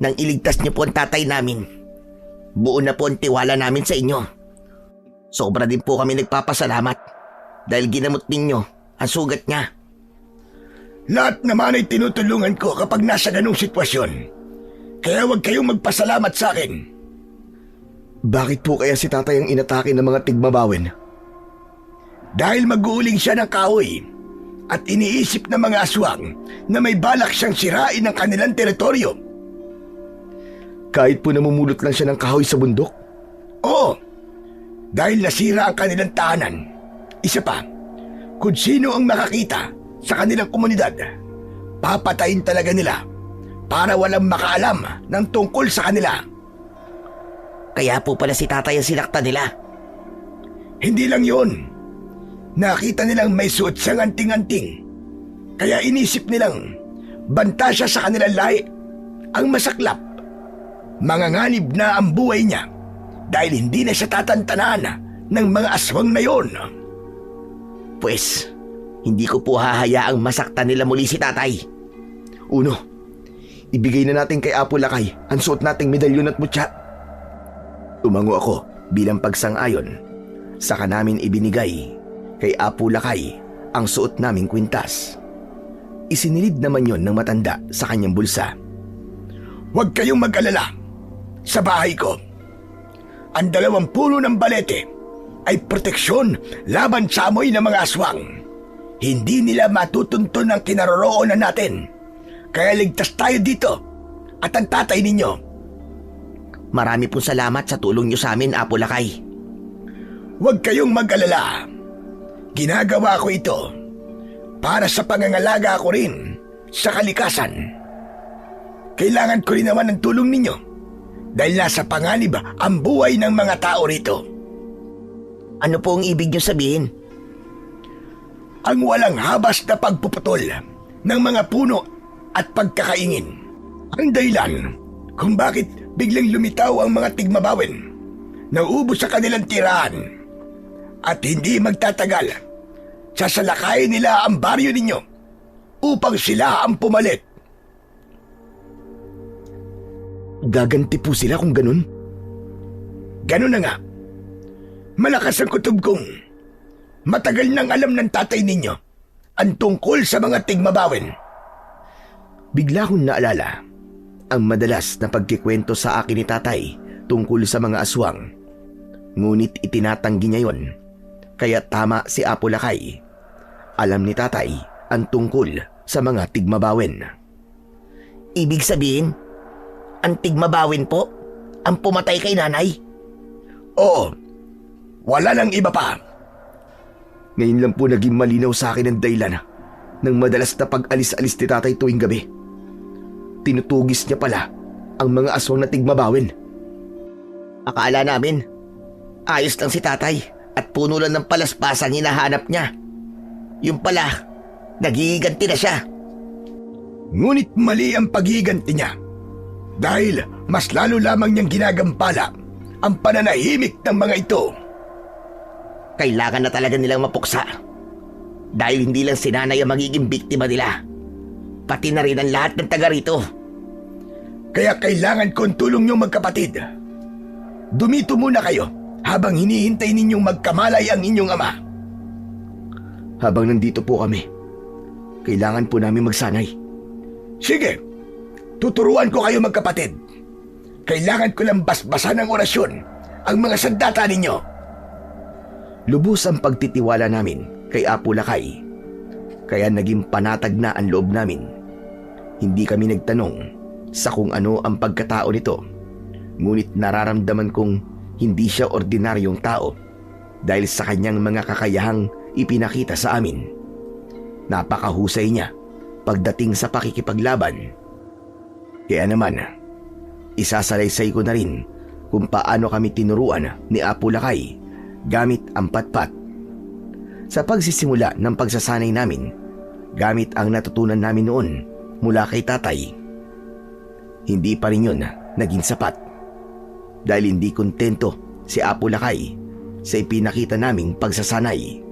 nang iligtas niyo po ang tatay namin, buo na po ang tiwala namin sa inyo. Sobra din po kami nagpapasalamat dahil ginamot ninyo ang sugat niya. Lahat naman ay tinutulungan ko kapag nasa ganung sitwasyon. Kaya huwag kayong magpasalamat sa akin. Bakit po kaya si tatay ang inatake ng mga tigmabawin? Dahil mag-uuling siya ng kahoy at iniisip ng mga aswang na may balak siyang sirain ang kanilang teritoryo. Kahit po namumulot lang siya ng kahoy sa bundok? Oo, dahil nasira ang kanilang tahanan. Isa pa, kung sino ang makakita sa kanilang komunidad, papatayin talaga nila para walang makaalam ng tungkol sa kanila. Kaya po pala si tatay ang sinaktan nila. Hindi lang yun. Nakita nilang may suot siyang anting-anting. Kaya inisip nilang banta siya sa kanilang lahi. Ang masaklap, manganganib na ang buhay niya dahil hindi na siya tatantanan ng mga aswang na yon. Pues, hindi ko po hahayaang masaktan nila muli si tatay. Uno, ibigay na natin kay Apo Lakay ang suot nating medalyon at mutya. Tumango ako bilang pagsang-ayon. Saka namin ibinigay kay Apo Lakay ang suot naming kwintas. Isinilid naman yon ng matanda sa kanyang bulsa. Huwag kayong mag-alala. Sa bahay ko, ang 20 puno ng balete ay proteksyon laban sa amoy ng mga aswang. Hindi nila matutunton ang kinaroroonan natin. Kaya ligtas tayo dito at ang tatay ninyo. Marami pong salamat sa tulong niyo sa amin, Apo Lakay. Huwag kayong mag-alala. Ginagawa ko ito para sa pangangalaga ko rin sa kalikasan. Kailangan ko rin naman ng tulong ninyo dahil nasa panganib ang buhay ng mga tao rito. Ano po ang ibig niyo sabihin? Ang walang habas na pagpuputol ng mga puno at pagkakaingin. Ang dahilan kung bakit biglang lumitaw ang mga tigmabawin, nauubos sa kanilang tirahan, at hindi magtatagal, sasalakayin nila ang baryo ninyo upang sila ang pumalit. Gaganti po sila kung ganun? Ganun na nga. Malakas ang kutob kong matagal nang alam ng tatay ninyo ang tungkol sa mga tigmabawin. Bigla kong naalala ang madalas na pagkikwento sa akin ni tatay tungkol sa mga aswang. Ngunit itinatanggi niya yon. Kaya tama si Apo Lakay. Alam ni tatay ang tungkol sa mga tigmabawin. Ibig sabihin, ang tigmabawin po ang pumatay kay nanay? Oo, wala nang iba pa. Ngayon lang po naging malinaw sa akin ang dahilan ng madalas na pag-alis-alis ni tatay tuwing gabi. Tinutugis niya pala ang mga aswang na tigmabawin. Akala namin, ayos lang si tatay at puno lang ng palaspasang hinahanap niya. Yung pala, nagiganti na siya. Ngunit mali ang paghiganti niya dahil mas lalo lamang niyang ginagampala ang pananahimik ng mga ito. Kailangan na talaga nilang mapuksa. Dahil hindi lang si nanay ang magiging biktima nila, pati na rin ang lahat ng taga rito. Kaya kailangan ko ang tulong niyong magkapatid. Dumito muna kayo habang hinihintay ninyong magkamalay ang inyong ama. Habang nandito po kami, kailangan po namin magsanay. Sige, tuturuan ko kayo magkapatid. Kailangan ko lang basbasan ng orasyon ang mga sandata ninyo. Lubos ang pagtitiwala namin kay Apo Lakay. Kaya naging panatag na ang loob namin. Hindi kami nagtanong sa kung ano ang pagkatao nito. Ngunit nararamdaman kong hindi siya ordinaryong tao dahil sa kanyang mga kakayahang ipinakita sa amin. Napakahusay niya pagdating sa pakikipaglaban. Kaya naman, isasalaysay ko na rin kung paano kami tinuruan ni Apo Lakay gamit ang patpat. Sa pagsisimula ng pagsasanay namin, gamit ang natutunan namin noon mula kay tatay. Hindi pa rin yun naging sapat dahil hindi kontento si Apo Lakay sa ipinakita naming pagsasanay.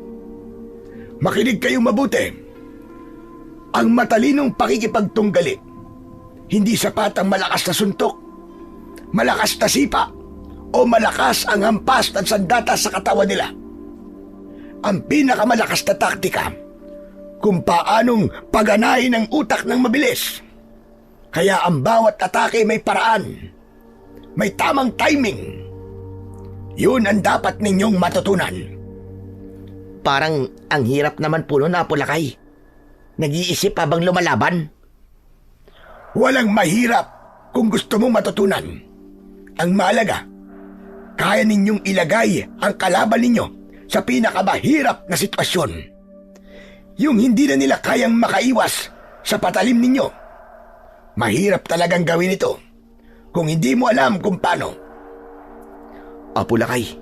Makinig kayong mabuti. Ang matalinong pakikipagtunggali, hindi sapat ang malakas na suntok, malakas na sipa, o malakas ang hampas ng sandata sa katawan nila. Ang pinakamalakas na taktika kung paanong paganahin ang utak ng mabilis. Kaya ang bawat atake may paraan, may tamang timing. Yun ang dapat ninyong matutunan. Parang ang hirap naman po nun, Apo Lakay. Nag-iisip habang lumalaban. Walang mahirap kung gusto mong matutunan. Ang mahalaga, kaya ninyong ilagay ang kalaban ninyo sa pinakamahirap na sitwasyon. Yung hindi na nila kayang makaiwas sa patalim ninyo. Mahirap talagang gawin ito kung hindi mo alam kung paano. Apo Lakay,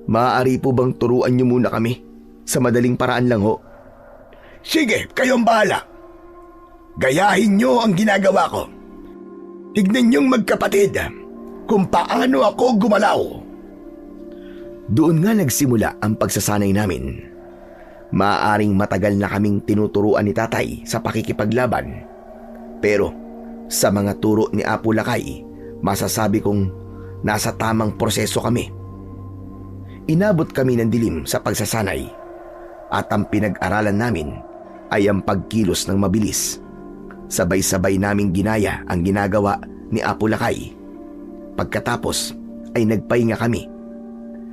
maaari po bang turuan niyo muna kami sa madaling paraan lang ho? Sige, kayong bahala. Gayahin nyo ang ginagawa ko. Tignan niyong magkapatid kung paano ako gumalaw. Doon nga nagsimula ang pagsasanay namin. Maaaring matagal na kaming tinuturuan ni tatay sa pakikipaglaban. Pero sa mga turo ni Apo Lakay, masasabi kong nasa tamang proseso kami. Inabot kami ng dilim sa pagsasanay at ang pinag-aralan namin ay ang pagkilos ng mabilis. Sabay-sabay naming ginaya ang ginagawa ni Apo Lakay. Pagkatapos ay nagpahinga kami.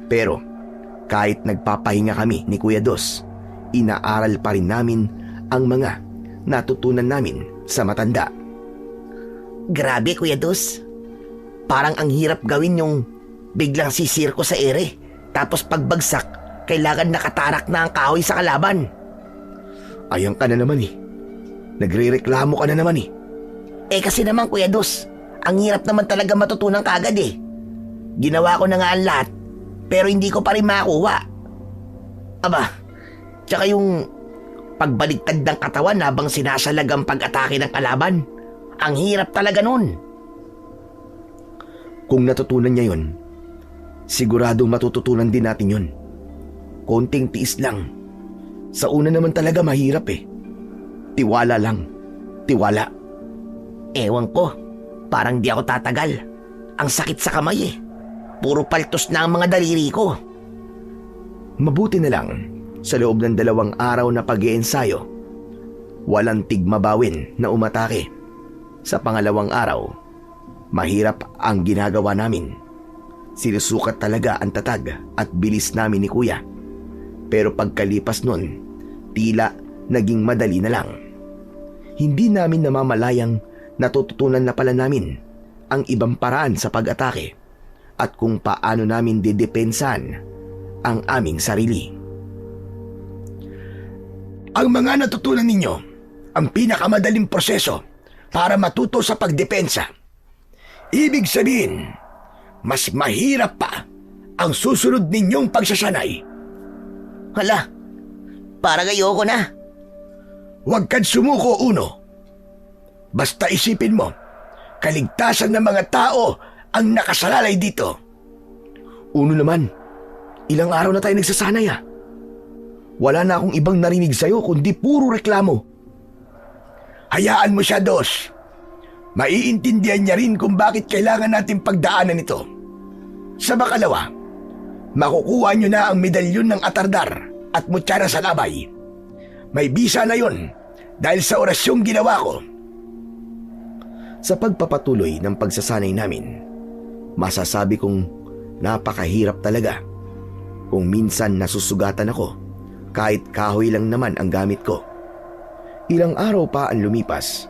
Pero kahit nagpapahinga kami ni Kuya Dos, inaaral pa rin namin ang mga natutunan namin sa matanda. Grabe, Kuya Dos. Parang ang hirap gawin yung biglang sisirko sa ere. Tapos pagbagsak, kailangan nakatarak na ang kahoy sa kalaban. Ayan ka na naman eh. Nagre-reklamo ka na naman eh. Kasi naman Kuya Dos, ang hirap naman talaga matutunan kagad eh. Ginawa ko na nga ang lahat, pero hindi ko pa rin makuha. Aba, tsaka yung pagbaliktad ng katawan habang sinasalag ang pag-atake ng kalaban. Ang hirap talaga nun. Kung natutunan niya yon, siguradong matututunan din natin yon. Konting tiis lang. Sa una naman talaga mahirap eh. Tiwala lang. Tiwala. Ewan ko, parang di ako tatagal. Ang sakit sa kamay eh. Puro paltos na ang mga daliri ko. Mabuti na lang, sa loob ng 2 araw na pag-iensayo, walang tigmabawin na umatake. Sa pangalawang araw, mahirap ang ginagawa namin. Sinusukat talaga ang tatag at bilis namin ni Kuya. Pero pagkalipas nun, tila naging madali na lang. Hindi namin namamalayang natututunan na pala namin ang ibang paraan sa pag-atake at kung paano namin didepensahan ang aming sarili. Ang mga natutunan ninyo, ang pinakamadaling proseso para matuto sa pagdepensa. Ibig sabihin, mas mahirap pa ang susunod ninyong pagsasanay. Hala, parang ayoko na. Huwag kang sumuko, Uno. Basta isipin mo, kaligtasan ng mga tao ang nakasalalay dito. Uno naman, ilang araw na tayo nagsasanay ah. Wala na akong ibang narinig sa'yo kundi puro reklamo. Hayaan mo siya, Dos. Maiintindihan niya rin kung bakit kailangan natin pagdaanan ito. Sa makalawa, makukuha niyo na ang medalyon ng Atardar at Mutyara sa Labay. May bisa na yon dahil sa orasyong ginawa ko. Sa pagpapatuloy ng pagsasanay namin, masasabi kong napakahirap talaga. Kung minsan nasusugatan ako, kahit kahoy lang naman ang gamit ko. Ilang araw pa ang lumipas,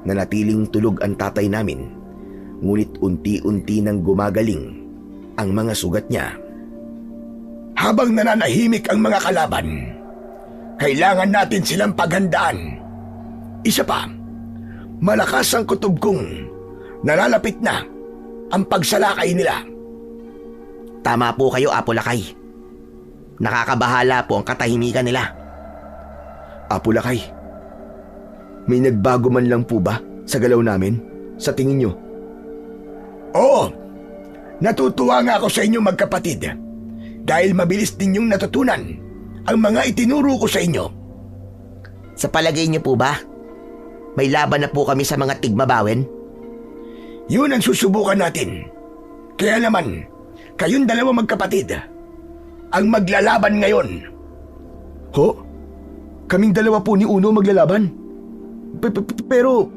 nanatiling tulog ang tatay namin, ngunit unti-unti nang gumagaling ang mga sugat niya. Habang nananahimik ang mga kalaban, kailangan natin silang paghandaan. Isa pa, malakas ang kutob kong nalalapit na ang pagsalakay nila. Tama po kayo, Apo Lakay. Nakakabahala po ang katahimikan nila. Apo Lakay, may nagbago man lang po ba sa galaw namin? Sa tingin nyo? Oo, natutuwa nga ako sa inyo magkapatid dahil mabilis ninyong natutunan ang mga itinuro ko sa inyo. Sa palagay niyo po ba, may laban na po kami sa mga tigmabawen? Yun ang susubukan natin. Kaya naman, kayong dalawa magkapatid ang maglalaban ngayon. Ho? Kaming dalawa po ni Uno maglalaban? Pero,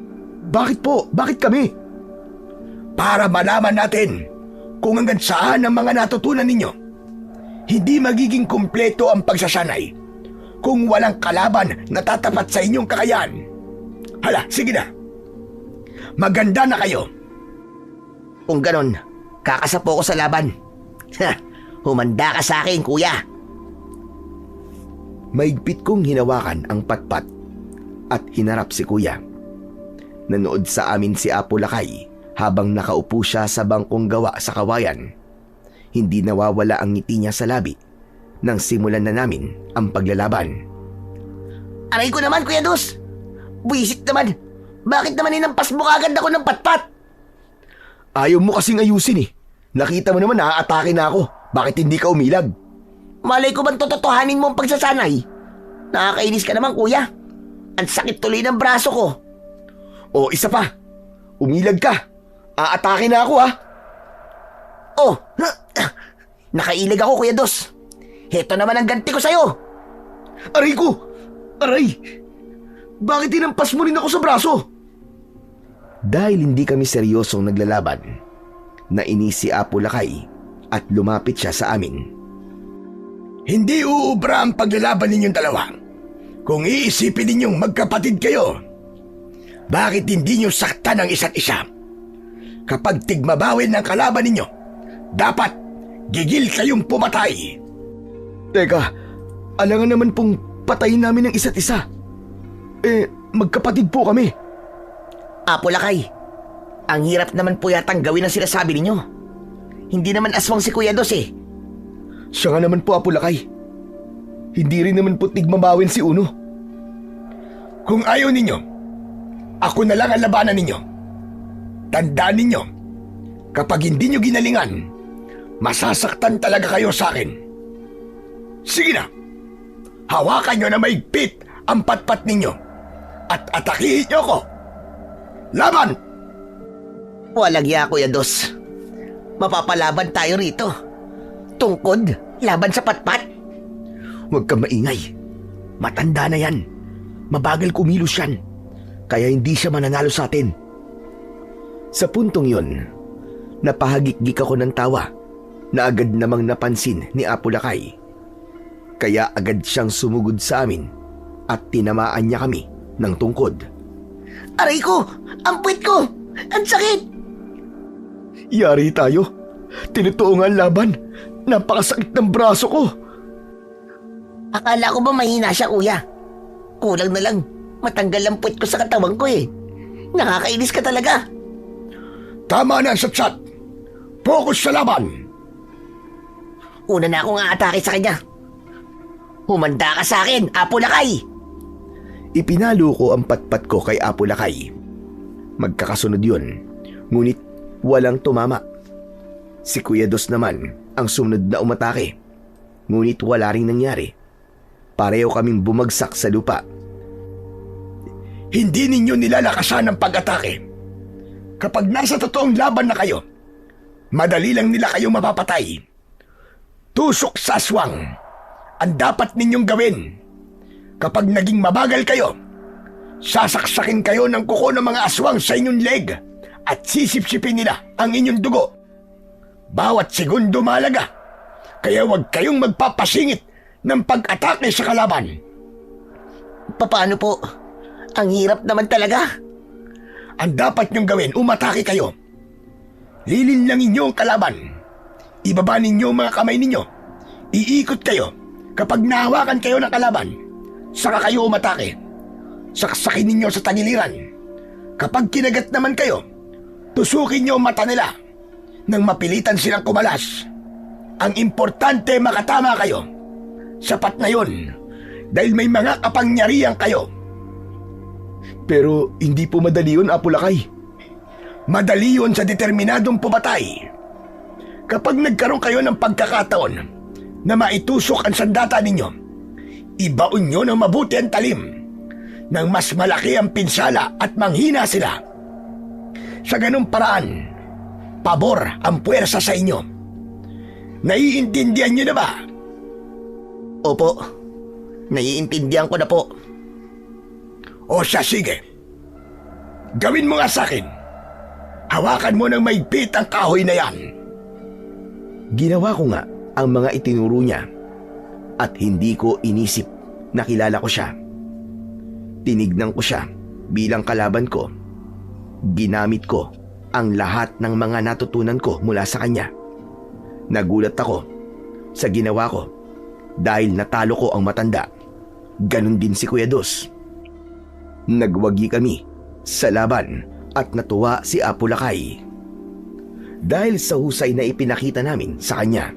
bakit po? Bakit kami? Para malaman natin kung hanggang saan ang mga natutunan ninyo. Hindi magiging kumpleto ang pagsasanay kung walang kalaban na tatapat sa inyong kakayahan. Hala, sige na. Maganda na kayo. Kung ganon, kakasapo ko sa laban. Humanda ka sa akin, kuya. Maigpit kong hinawakan ang patpat at hinarap si Kuya. Nanood sa amin si Apo Lakay habang nakaupo siya sa bangkong gawa sa kawayan. Hindi nawawala ang ngiti niya sa labi nang simulan na namin ang paglalaban. Aray ko naman, Kuya Dos. Buisit naman. Bakit naman inampas mo kagad ako ng patpat? Ayaw mo kasing ayusin eh. Nakita mo naman naaatake na ako. Bakit hindi ka umilag? Malay ko bang tototohanin mo ang pagsasanay? Nakakainis ka naman, kuya. Ang sakit tuloy ng braso ko. O isa pa. Umilag ka. Aatake na ako ha. Oh, nakailag ako, Kuya Dos. Heto naman ang ganti ko sa'yo. Aray ko! Aray! Bakit tinampas mo rin ako sa braso? Dahil hindi kami seryosong naglalaban, nainis si Apo Lakay at lumapit siya sa amin. Hindi uubra ang paglalaban ninyong dalawa kung iisipin ninyong magkapatid kayo. Bakit hindi nyo saktan ang isa't isa? Kapag tigmabawin ng kalaban ninyo, dapat gigil kayong pumatay. Teka, alangan naman pong patayin namin ang isa't isa. Magkapatid po kami. Apo Lakay, ang hirap naman po yatang gawin ang sinasabi ninyo. Hindi naman aswang si Kuya Dos eh. Siya nga naman po, Apo Lakay. Hindi rin naman po tigmamawin si Uno. Kung ayaw ninyo, ako na lang ang labanan ninyo. Tandaan ninyo, kapag hindi nyo ginalingan, masasaktan talaga kayo sa akin. Sige na, hawakan nyo na maigpit ang patpat ninyo at atakihin nyo ko. Laban! Walang ya, Kuya Dos. Mapapalaban tayo rito. Tungkod, laban sa patpat. Huwag kang maingay. Matanda na yan. Mabagal kumilos yan. Kaya hindi siya mananalo sa atin. Sa puntong yun, napahagikgik ako ng tawa na agad namang napansin ni Apo Lakay. Kaya agad siyang sumugod sa amin at tinamaan niya kami ng tungkod. Aray ko! Ang puwit ko! Ang sakit! Yari tayo. Tinutuo nga ang laban. Napakasakit ng braso ko. Akala ko ba mahina siya, Kuya? Kulang na lang. Matanggal ang puwit ko sa katawan ko eh. Nakakainis ka talaga. Tama na, Satsat. Focus sa laban. Una na akong aatake sa kanya. Humanda ka sa akin, Apo Lakay! Ipinalo ko ang patpat ko kay Apo Lakay. Magkakasunod yun, ngunit walang tumama. Si Kuya Dos naman ang sumunod na umatake, ngunit wala ring nangyari. Pareho kaming bumagsak sa lupa. Hindi ninyo nilalakasan ang pag-atake. Kapag nasa totoong laban na kayo, madali lang nila kayo mapapatay. Tusok sa aswang ang dapat ninyong gawin. Kapag naging mabagal kayo, sasaksakin kayo ng kuko ng mga aswang sa inyong leg at sisipsipin nila ang inyong dugo. Bawat segundo mahalaga, kaya huwag kayong magpapasingit ng pag-atake sa kalaban. Paano po? Ang hirap naman talaga. Ang dapat niyong gawin, umatake kayo. Lilinlangin niyo ang kalaban. Ibaba ninyo ang mga kamay ninyo. Iikot kayo. Kapag nahawakan kayo ng kalaban, saka kayo umatake. Saksakin ninyo sa tagiliran. Kapag kinagat naman kayo, tusukin niyo ang mata nila nang mapilitan silang kumalas. Ang importante makatama kayo. Sapat na yun dahil may mga kapangyarihan kayo. Pero hindi po madali yun, Apo Lakay. Madali yun sa determinadong pumatay. Kapag nagkaroon kayo ng pagkakataon na maitusok ang sandata ninyo, ibaon nyo ng mabuti ang talim nang mas malaki ang pinsala at manghina sila. Sa ganung paraan, pabor ang puwersa sa inyo. Naiintindihan nyo na ba? Opo, naiintindihan ko na po. O siya, sige. Gawin mo nga sa akin. Hawakan mo ng maigpit ang kahoy na yan. Ginawa ko nga ang mga itinuro niya at hindi ko inisip na kilala ko siya. Tinignan ko siya bilang kalaban ko. Ginamit ko ang lahat ng mga natutunan ko mula sa kanya. Nagulat ako sa ginawa ko dahil natalo ko ang matanda. Ganon din si Kuya Dos. Nagwagi kami sa laban at natuwa si Apo Lakay. Dahil sa husay na ipinakita namin sa kanya,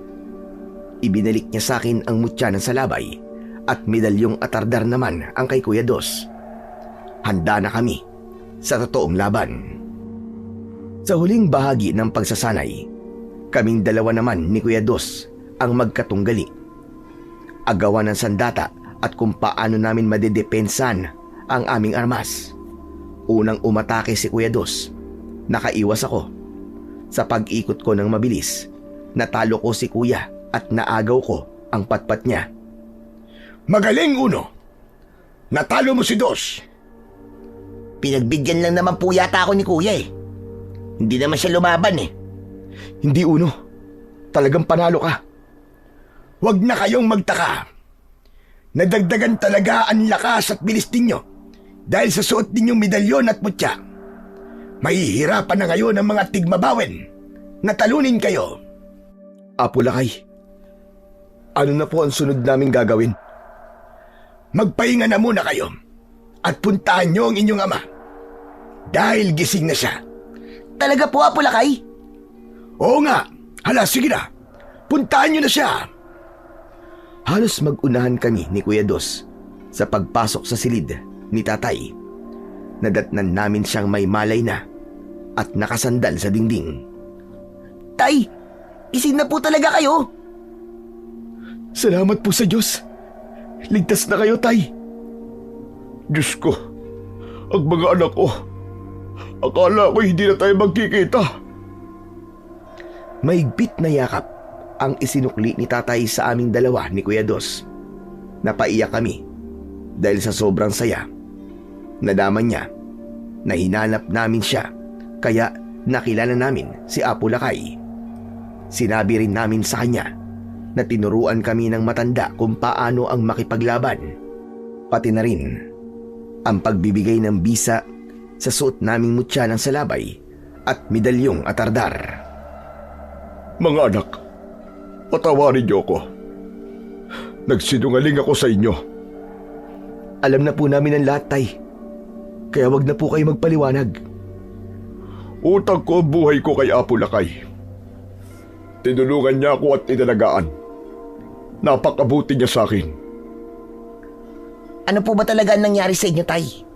ibinalik niya sa akin ang mutya ng salabay at medalyong atardar naman ang kay Kuya Dos. Handa na kami sa totoong laban. Sa huling bahagi ng pagsasanay, kaming dalawa naman ni Kuya Dos ang magkatunggali. Agawan ng sandata at kung paano namin madedepensan ang aming armas. Unang umatake si Kuya Dos. Nakaiwas ako. Sa pag-ikot ko ng mabilis, natalo ko si Kuya at naagaw ko ang patpat niya. Magaling, Uno. Natalo mo si Dos. Pinagbigyan lang naman po yata ako ni Kuya eh. Hindi naman siya lumaban eh. Hindi, Uno. Talagang panalo ka. Huwag na kayong magtaka. Nadagdagan talaga ang lakas at bilis ninyo dahil sa suot ninyong medalyon at mutya. Mahihirapan na ngayon ang mga tigmabawen na talunin kayo. Apo Lakay, ano na po ang sunod naming gagawin? Magpahinga na muna kayo at puntahan niyo ang inyong ama. Dahil gising na siya. Talaga po, Apo Lakay? Oo nga. Hala, sige na. Puntahan niyo na siya. Halos mag-unahan kami ni Kuya Dos sa pagpasok sa silid ni tatay. Nadatnan namin siyang may malay na at nakasandal sa dingding. Tay, gising na po talaga kayo. Salamat po sa Diyos. Ligtas na kayo, Tay. Diyos ko, ang mga anak ko. Akala ko hindi na tayo magkikita. Mahigpit na yakap ang isinukli ni tatay sa aming dalawa ni Kuya Dos. Napaiyak kami dahil sa sobrang saya. Nadaman niya na hinanap namin siya, kaya nakilala namin si Apo Lakay. Sinabi rin namin sa kanya na tinuruan kami ng matanda kung paano ang makipaglaban. Pati na rin ang pagbibigay ng bisa sa suot naming mutya ng salabay at medalyong atardar. Mga anak, patawarin niyo ako. Nagsinungaling ako sa inyo. Alam na po namin ang lahat, Tay. Kaya wag na po kayo magpaliwanag. Utang ko ang buhay ko kay Apo Lakay. Tinulungan niya ako at inalagaan. Napakabuti niya sa akin. Ano po ba talaga ang nangyari sa inyo, Tay?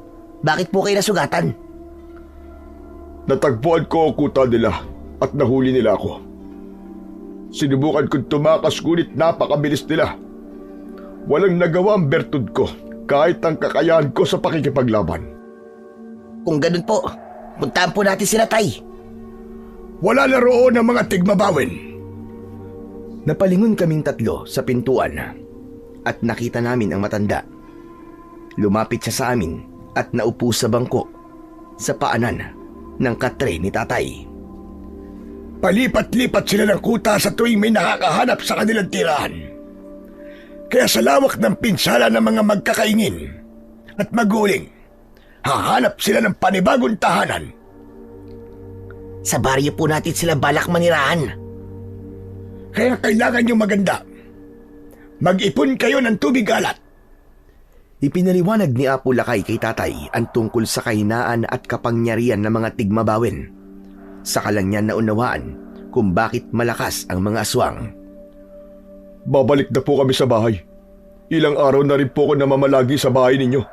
Bakit po kayo nasugatan? Natagpuan ko ang kuta nila at nahuli nila ako. Sinubukan kong tumakas ngunit napakabilis nila. Walang nagawa ang bertud ko kahit ang kakayahan ko sa pakikipaglaban. Kung ganun po, puntahan po natin sila, Tay. Wala na roon ang mga tigmabawin. Napalingon kaming tatlo sa pintuan at nakita namin ang matanda. Lumapit siya sa amin at naupo sa bangko sa paanan ng katre ni tatay. Palipat-lipat sila ng kuta sa tuwing may nakakahanap sa kanilang tirahan. Kaya sa lawak ng pinsala ng mga magkakaingin at maguling, hahanap sila ng panibagong tahanan. Sa baryo po natin sila balak manirahan. Kaya kailangan nyo maganda. Mag-ipon kayo ng tubig alat. Ipinaliwanag ni Apo Lakay kay tatay ang tungkol sa kahinaan at kapangyarihan ng mga tigmabawin. Saka lang niya naunawaan kung bakit malakas ang mga aswang. Babalik na po kami sa bahay. Ilang araw na rin po ako namamalagi sa bahay ninyo.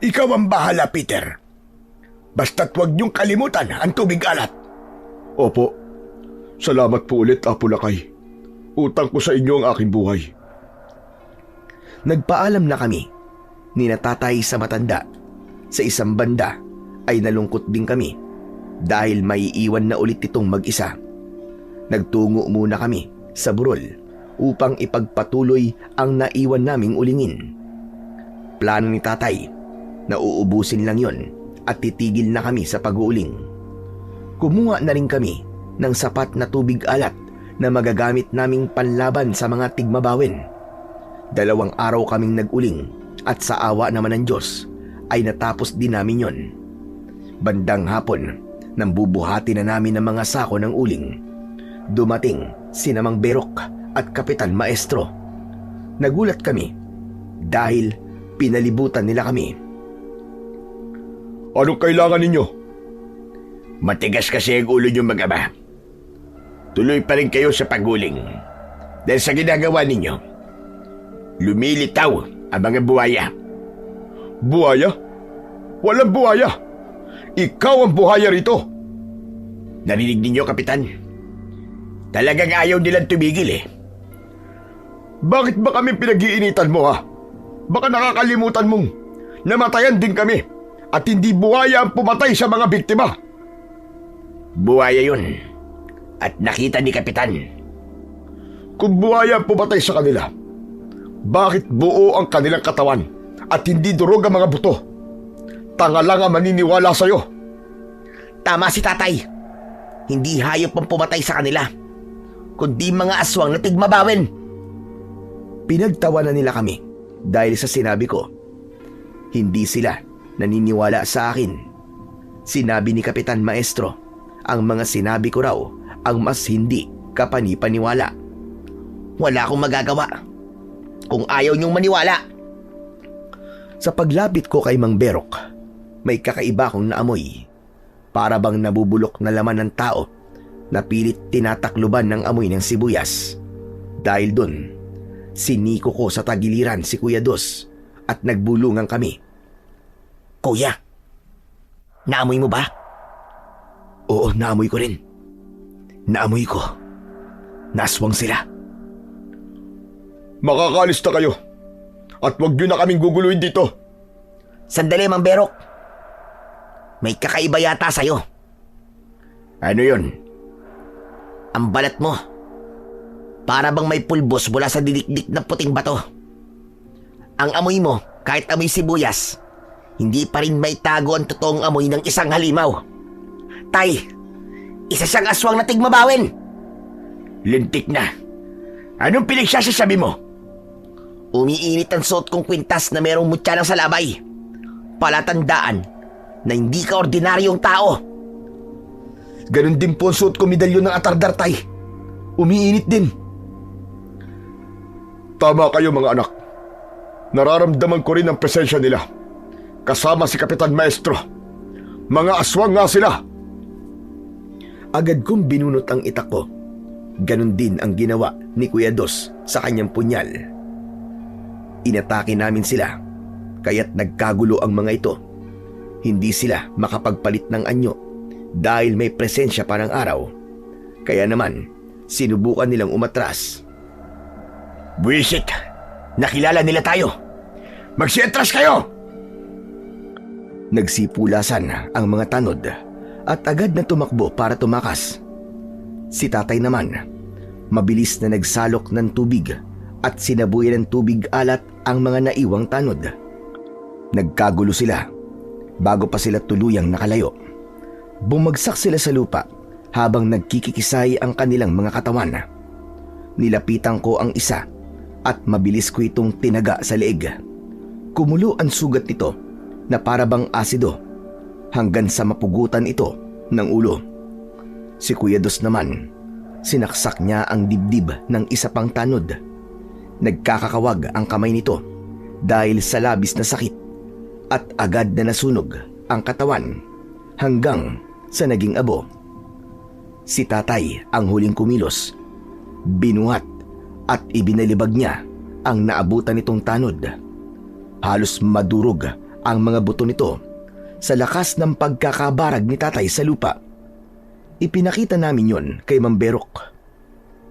Ikaw ang bahala, Peter. Basta't huwag niyong kalimutan ang tubig alat. Opo. Salamat po ulit, Apo Lakay. Utang ko sa inyo ang aking buhay. Nagpaalam na kami ni natatay sa matanda. Sa isang banda ay nalungkot din kami dahil may iwan na ulit itong mag-isa. Nagtungo muna kami sa burol upang ipagpatuloy ang naiwan naming ulingin. Plano ni tatay na uubusin lang yon at titigil na kami sa pag-uuling. Kumuha na rin kami ng sapat na tubig alat na magagamit naming panlaban sa mga tigmabawin. 2 araw kaming nag-uling at sa awa naman ng Diyos ay natapos din namin yon. Bandang hapon, nang bubuhati na namin ng mga sako ng uling, dumating si Namang Berok at Kapitan Maestro. Nagulat kami dahil pinalibutan nila kami. Anong kailangan ninyo? Matigas kasi ang ulo niyo mag-ama. Tuloy pa rin kayo sa paguling. Dahil sa ginagawa ninyo, lumilitaw ang mga buhaya. Buhaya? Walang buhaya. Ikaw ang buhaya rito. Narinig ninyo, Kapitan? Talagang ayaw nilang tumigil eh. Bakit ba kami pinag-iinitan mo, ha? Baka nakakalimutan mong namatayan din kami at hindi buhaya ang pumatay sa mga biktima. Buhaya yun. At nakita ni Kapitan. Kung buhaya ang pumatay sa kanila, bakit buo ang kanilang katawan at hindi durog ang mga buto? Tanga lang ang maniniwala sa'yo. Tama si tatay. Hindi hayop ang pumatay sa kanila, kundi mga aswang na tigmabawin. Pinagtawanan nila kami dahil sa sinabi ko. Hindi sila naniniwala sa akin. Sinabi ni Kapitan Maestro, ang mga sinabi ko raw ang mas hindi kapani-paniwala. Wala akong magagawa kung ayaw niyong maniwala. Sa paglapit ko kay Mang Berok, may kakaiba akong naamoy. Para bang nabubulok na laman ng tao na pilit tinatakluban ng amoy ng sibuyas. Dahil dun, siniko ko sa tagiliran si Kuya Dos at nagbulungan kami. Kuya, naamoy mo ba? Oo, naamoy ko rin. Naamoy ko. Naswang sila. Makakalis na kayo. At huwag nyo na kaming guguluhin dito. Sandali, Mang Berok. May kakaiba yata sa'yo. Ano yun? Ang balat mo. Para bang may pulbos mula sa dilikdik na puting bato. Ang amoy mo, kahit amoy sibuyas, hindi pa rin may tago ang totoong amoy ng isang halimaw. Tay, isa siyang aswang na tigmabawin. Lintik na. Anong pinagsasasabi mo? Umiinit ang suot kong kwintas na merong mutya ng salabay. Palatandaan na hindi ka ordinaryong tao. Ganon din po ang suot ko medalyon ng atardar, Tay. Umiinit din. Tama kayo mga anak. Nararamdaman ko rin ang presensya nila. Kasama si Kapitan Maestro. Mga aswang nga sila. Agad kong binunot ang itak ko. Ganon din ang ginawa ni Kuya Dos sa kanyang punyal. Inatake namin sila, kaya't nagkagulo ang mga ito. Hindi sila makapagpalit ng anyo dahil may presensya pa ng araw. Kaya naman, sinubukan nilang umatras. Buwisit! Nakilala nila tayo! Magsiatras kayo! Nagsipulasan ang mga tanod at agad na tumakbo para tumakas. Si tatay naman, mabilis na nagsalok ng tubig at sinabuyan ng tubig alat ang mga naiwang tanod. Nagkagulo sila bago pa sila tuluyang nakalayo. Bumagsak sila sa lupa habang nagkikikisay ang kanilang mga katawan. Nilapitan ko ang isa at mabilis ko itong tinaga sa leeg. Kumulo ang sugat nito na para bang asido hanggang sa mapugutan ito ng ulo. Si Kuya Dos naman, sinaksak niya ang dibdib ng isa pang tanod. Nagkakakawag ang kamay nito dahil sa labis na sakit at agad na nasunog ang katawan hanggang sa naging abo. Si tatay ang huling kumilos. Binuhat at ibinalibag niya ang naabutan nitong tanod. Halos madurog ang mga buto nito sa lakas ng pagkakabarag ni tatay sa lupa. Ipinakita namin yon kay Mang Berok.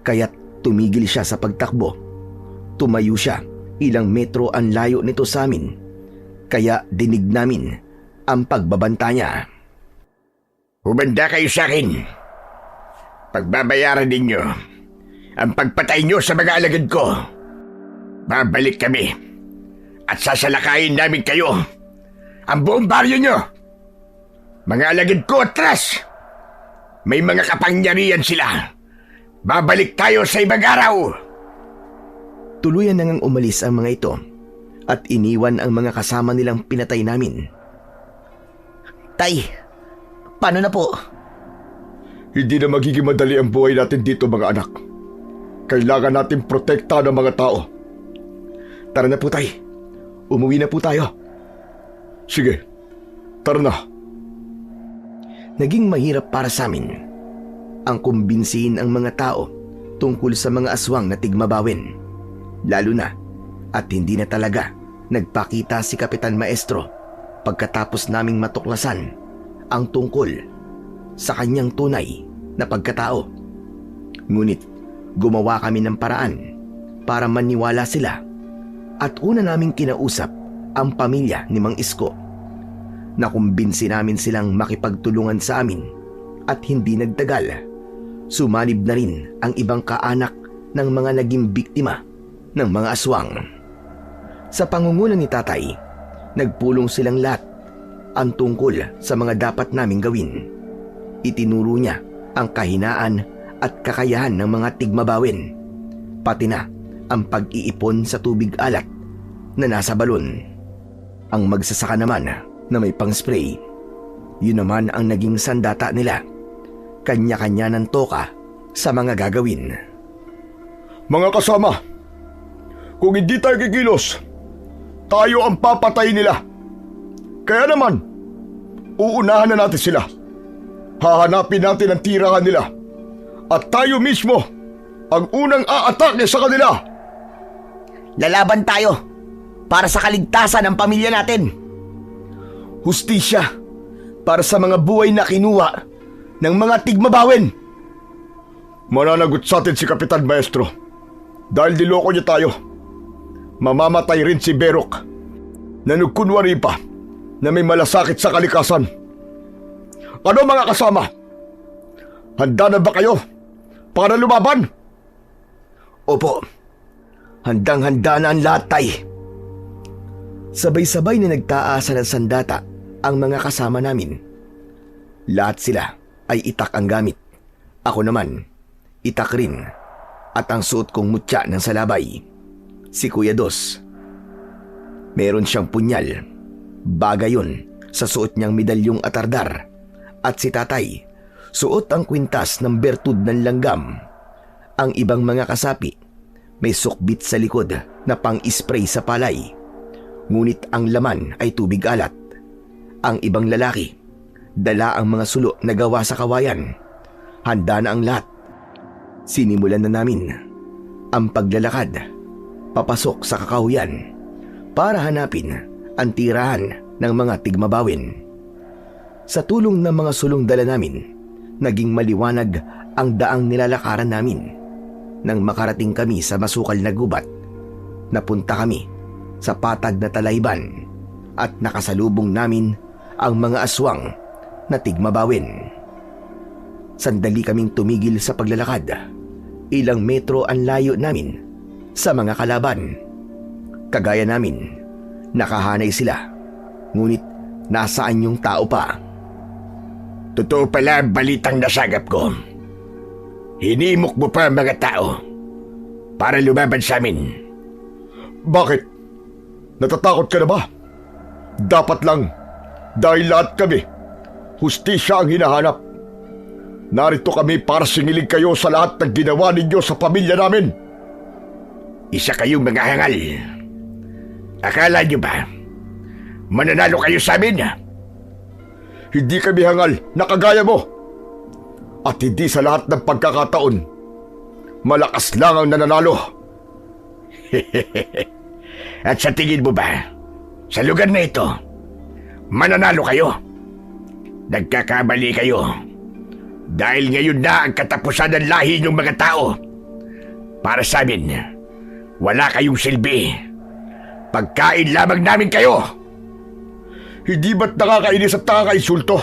Kaya't tumigil siya sa pagtakbo. Tumayo siya, ilang metro ang layo nito sa amin. Kaya dinig namin ang pagbabanta niya. Humanda kayo sa akin. Pagbabayaran ninyo ang pagpatay nyo sa mga alagad ko. Babalik kami at sasalakayin namin kayo. Ang buong baryo nyo. Mga alagad ko, atras! May mga kapangyarihan sila. Babalik tayo sa ibang araw. Tuluyan na ngang umalis ang mga ito at iniwan ang mga kasama nilang pinatay namin. Tay, paano na po? Hindi na magiging madali ang buhay natin dito mga anak. Kailangan natin protektahan ang mga tao. Tara na po, Tay. Umuwi na po tayo. Sige, tara na. Naging mahirap para sa amin ang kumbinsihin ang mga tao tungkol sa mga aswang na tigmabawin. Lalo na at hindi na talaga nagpakita si Kapitan Maestro pagkatapos naming matuklasan ang tungkol sa kanyang tunay na pagkatao. Ngunit gumawa kami ng paraan para maniwala sila at una naming kinausap ang pamilya ni Mang Isko. Nakumbinsi namin silang makipagtulungan sa amin at hindi nagtagal. Sumanib na rin ang ibang kaanak ng mga naging biktima ng mga aswang. Sa pangunguna ni tatay, nagpulong silang lahat ang tungkol sa mga dapat naming gawin. Itinuro niya ang kahinaan at kakayahan ng mga tigmabawin, pati na ang pag-iipon sa tubig alat na nasa balon. Ang magsasaka naman na may pang-spray, yun naman ang naging sandata nila. Kanya-kanya ng toka sa mga gagawin. Mga kasama, kung hindi tayo kikilos, tayo ang papatay nila. Kaya naman, uunahan na natin sila. Hahanapin natin ang tirahan nila. At tayo mismo ang unang aatake sa kanila. Lalaban tayo para sa kaligtasan ng pamilya natin. Hustisya para sa mga buhay na kinuha ng mga tigmabawin. Mananagot sa atin si Kapitan Maestro. Dahil niloko niya tayo. Mamamatay rin si Berok na nagkunwari pa na may malasakit sa kalikasan. Ano mga kasama? Handa na ba kayo para lumaban? Opo, handang-handa na ang lahat, Tay. Sabay-sabay na nagtaasa ng sandata ang mga kasama namin. Lahat sila ay itak ang gamit. Ako naman, itak rin. At ang suot kong mutya ng salabay, si Kuya Dos. Meron siyang punyal. Bagay yun sa suot niyang medalyong atardar. At si Tatay, suot ang kwintas ng bertud ng langgam. Ang ibang mga kasapi, may sukbit sa likod na pang-spray sa palay. Ngunit ang laman ay tubig alat. Ang ibang lalaki, dala ang mga sulo na gawa sa kawayan. Handa na ang lahat. Sinimulan na namin ang paglalakad papasok sa kakahuyan para hanapin ang tirahan ng mga tigmabawin. Sa tulong ng mga sulong dala namin, naging maliwanag ang daang nilalakaran namin. Nang makarating kami sa masukal na gubat, napunta kami sa patag na talayban at nakasalubong namin ang mga aswang na tigmabawin. Sandali kaming tumigil sa paglalakad. Ilang metro ang layo namin sa mga kalaban. Kagaya namin, nakahanay sila. Ngunit nasaan yung tao pa? Totoo pala ang balitang nasagap ko. Hinimok mo pa ang mga tao para lumaban sa amin. Bakit? Natatakot ka na ba? Dapat lang, dahil lahat kami, hustisya ang hinahanap. Narito kami para singilig kayo sa lahat ng ginawa ninyo sa pamilya namin. Isa kayong mga hangal. Akala niyo ba mananalo kayo sa amin? Hindi kami hangal na kagaya mo. At hindi sa lahat ng pagkakataon, malakas lang ang nananalo. At sa tingin mo ba, sa lugar na ito, mananalo kayo? Nagkakamali kayo. Dahil ngayon na ang katapusan ng lahi ng mga tao. Para sa amin, wala kayong silbi. Pagkain lamang namin kayo. Hindi ba't nakakainis at nakakainsulto?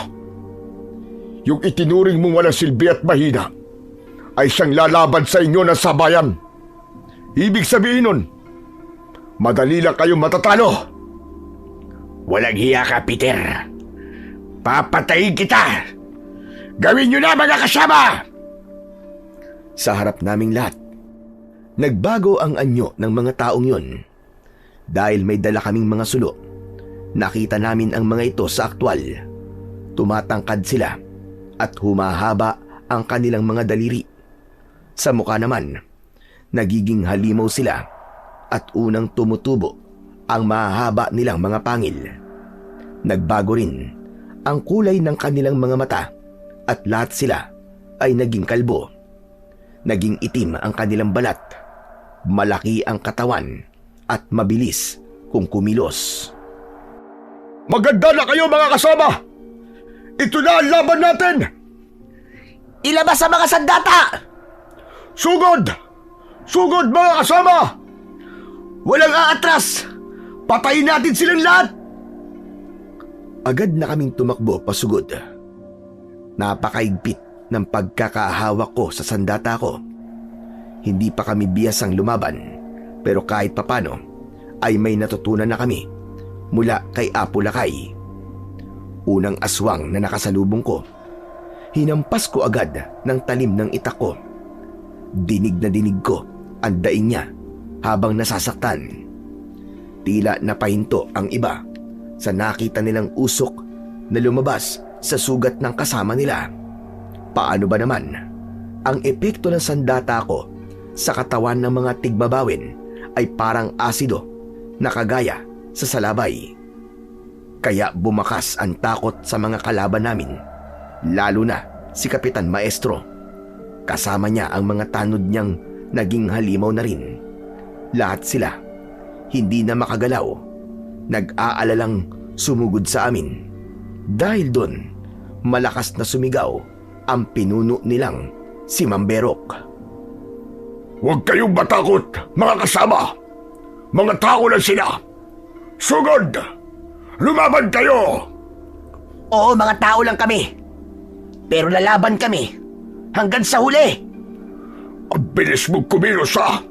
Yung itinuring mong walang silbi at mahina ay siyang lalaban sa inyo ng sabayan. Ibig sabihin nun, madali lang kayong matatalo. Walang hiya ka, Peter. Papatayin kita. Gawin niyo na, mga kasama! Sa harap naming lahat, nagbago ang anyo ng mga taong yun. Dahil may dala kaming mga sulo, nakita namin ang mga ito sa aktwal. Tumatangkad sila at humahaba ang kanilang mga daliri. Sa mukha naman, nagiging halimaw sila at unang tumutubo ang mahahaba nilang mga pangil. Nagbago rin ang kulay ng kanilang mga mata at lahat sila ay naging kalbo. Naging itim ang kanilang balat, malaki ang katawan at mabilis kung kumilos. Maganda na kayo mga kasama! Ito na ang laban natin! Ilabas ang mga sandata! Sugod! Sugod mga kasama! Walang aatras! Patayin natin silang lahat! Agad na kaming tumakbo pasugod. Napakaigpit ng pagkakahawak ko sa sandata ko. Hindi pa kami biyasang lumaban, pero kahit papano ay may natutunan na kami mula kay Apo Lakay. Unang aswang na nakasalubong ko, hinampas ko agad ng talim ng itak ko. Dinig na dinig ko ang daing niya habang nasasaktan. Tila napahinto ang iba sa nakita nilang usok na lumabas sa sugat ng kasama nila. Paano ba naman? Ang epekto ng sandata ko sa katawan ng mga tigbabawin ay parang asido na kagaya sa salabay. Kaya bumakas ang takot sa mga kalaban namin, lalo na si Kapitan Maestro. Kasama niya ang mga tanod niyang naging halimaw na rin. Lahat sila, hindi na makagalaw, nag-aalalang sumugod sa amin. Dahil doon, malakas na sumigaw ang pinuno nilang si Mamberok. Huwag kayong matakot, mga kasama. Mga tao lang sila. Sugod! Lumaban kayo! Oo, mga tao lang kami. Pero lalaban kami hanggang sa huli. Ang bilis mong kumilos, ha?